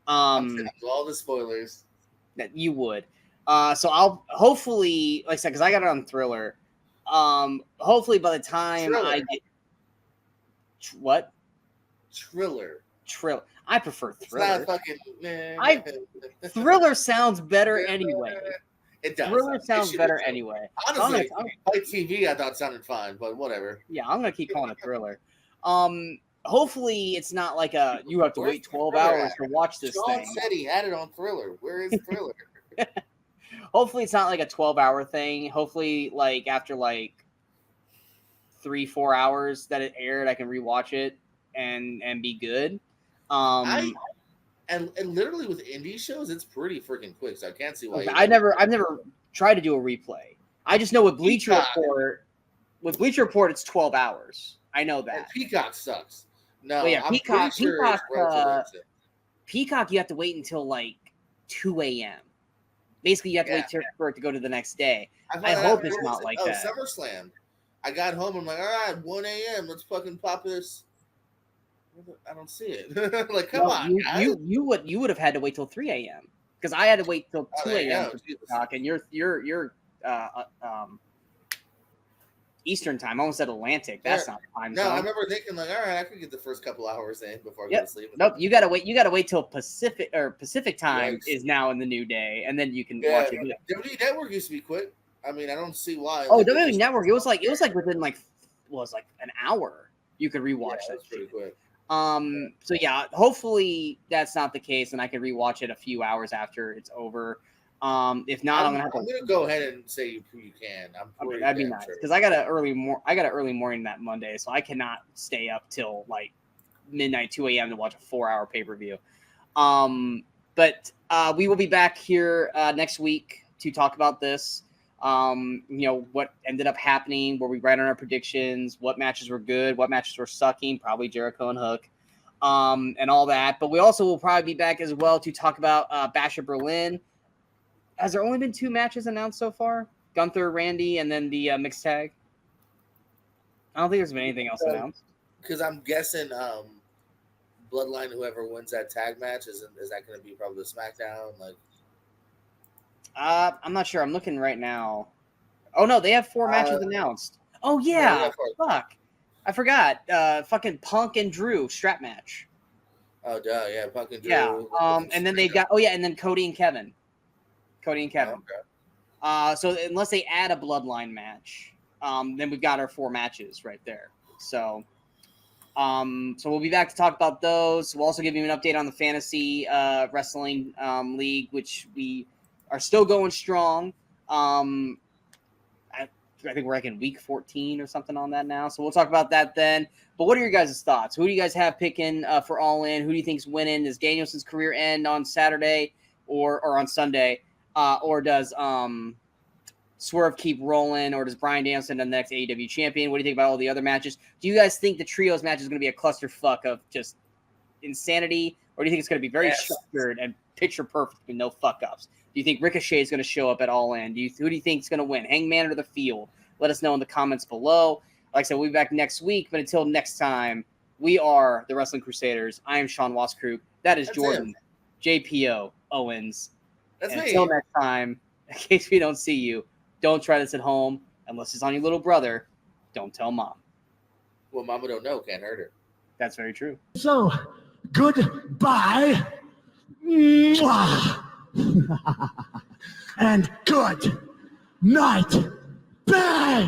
All the spoilers. That you would. So I'll hopefully, like I said, because I got it on Thriller. Hopefully by the time Triller. I get what? Triller. I prefer Thriller. It's not fucking. Thriller sounds better anyway. It does. Thriller sounds better anyway. Honestly, Fight TV I thought sounded fine, but whatever. Yeah, I'm gonna keep calling it Thriller. Hopefully it's not you have to wait 12 Thriller hours to watch this Sean thing. said he had it on Thriller. Where is Thriller? Hopefully it's not a 12-hour thing. Hopefully after 3-4 hours that it aired, I can rewatch it and be good. And literally with indie shows, it's pretty freaking quick. So I can't see why. I've never tried to do a replay. I just know with Bleacher Report, it's 12 hours. I know that. And Peacock sucks. No, well, yeah, I'm Peacock. Sure Peacock, you have to wait until 2 a.m. Basically, you have to wait for it to go to the next day. I hope it's not like that. SummerSlam. I got home. I'm all right, 1 a.m. Let's fucking pop this. I don't see it. Come on, guys. You would have had to wait till 3 a.m. because I had to wait till 2 a.m. for Peacock, and you're Eastern time. I almost said Atlantic. That's not time zone. No, I remember thinking all right, I could get the first couple hours in before I go to sleep. Nope, you gotta wait till Pacific time is now in the new day, and then you can watch it. WWE Network used to be quick. I mean, I don't see why. Oh, WWE Network, it was within an hour you could rewatch that. That's pretty quick. So yeah, hopefully that's not the case, and I can rewatch it a few hours after it's over. If not, I'm gonna go ahead and say you can. That'd be nice because I got an early morning that Monday, so I cannot stay up till midnight, 2 a.m. to watch a 4-hour pay-per-view. But we will be back here next week to talk about this. What ended up happening, where we write on our predictions, what matches were good, what matches were sucking, probably Jericho and Hook, and all that. But we also will probably be back as well to talk about Bash at Berlin. Has there only been 2 matches announced so far? Gunther, Randy, and then the mixed tag? I don't think there's been anything else announced. Because I'm guessing Bloodline, whoever wins that tag match, is that going to be probably the SmackDown? I'm not sure. I'm looking right now. Oh, no, they have 4 matches announced. Oh, yeah. Fuck. I forgot. Fucking Punk and Drew strap match. Oh, duh. Yeah, Punk and Drew. Yeah. And then they've got, and then Cody and Kevin. Oh, okay. So unless they add a Bloodline match, then we've got our 4 matches right there. So we'll be back to talk about those. We'll also give you an update on the fantasy wrestling league, which we are still going strong. I think we're in week 14 or something on that now. So we'll talk about that then. But what are your guys' thoughts? Who do you guys have picking for All In? Who do you think's winning? Does Danielson's career end on Saturday or on Sunday? Or does Swerve keep rolling? Or does Bryan Danielson the next AEW champion? What do you think about all the other matches? Do you guys think the trios match is going to be a clusterfuck of just insanity? Or do you think it's going to be very structured and picture perfect with no fuck-ups? Do you think Ricochet is going to show up at All In? Who do you think is going to win? Hangman or the Field? Let us know in the comments below. Like I said, we'll be back next week. But until next time, we are the Wrestling Crusaders. I am Sean Waskrug. That's Jordan. JPO Owens. Until next time, in case we don't see you, don't try this at home. Unless it's on your little brother, don't tell mom. Well, mama don't know. Can't hurt her. That's very true. So, goodbye. And good night. Bang!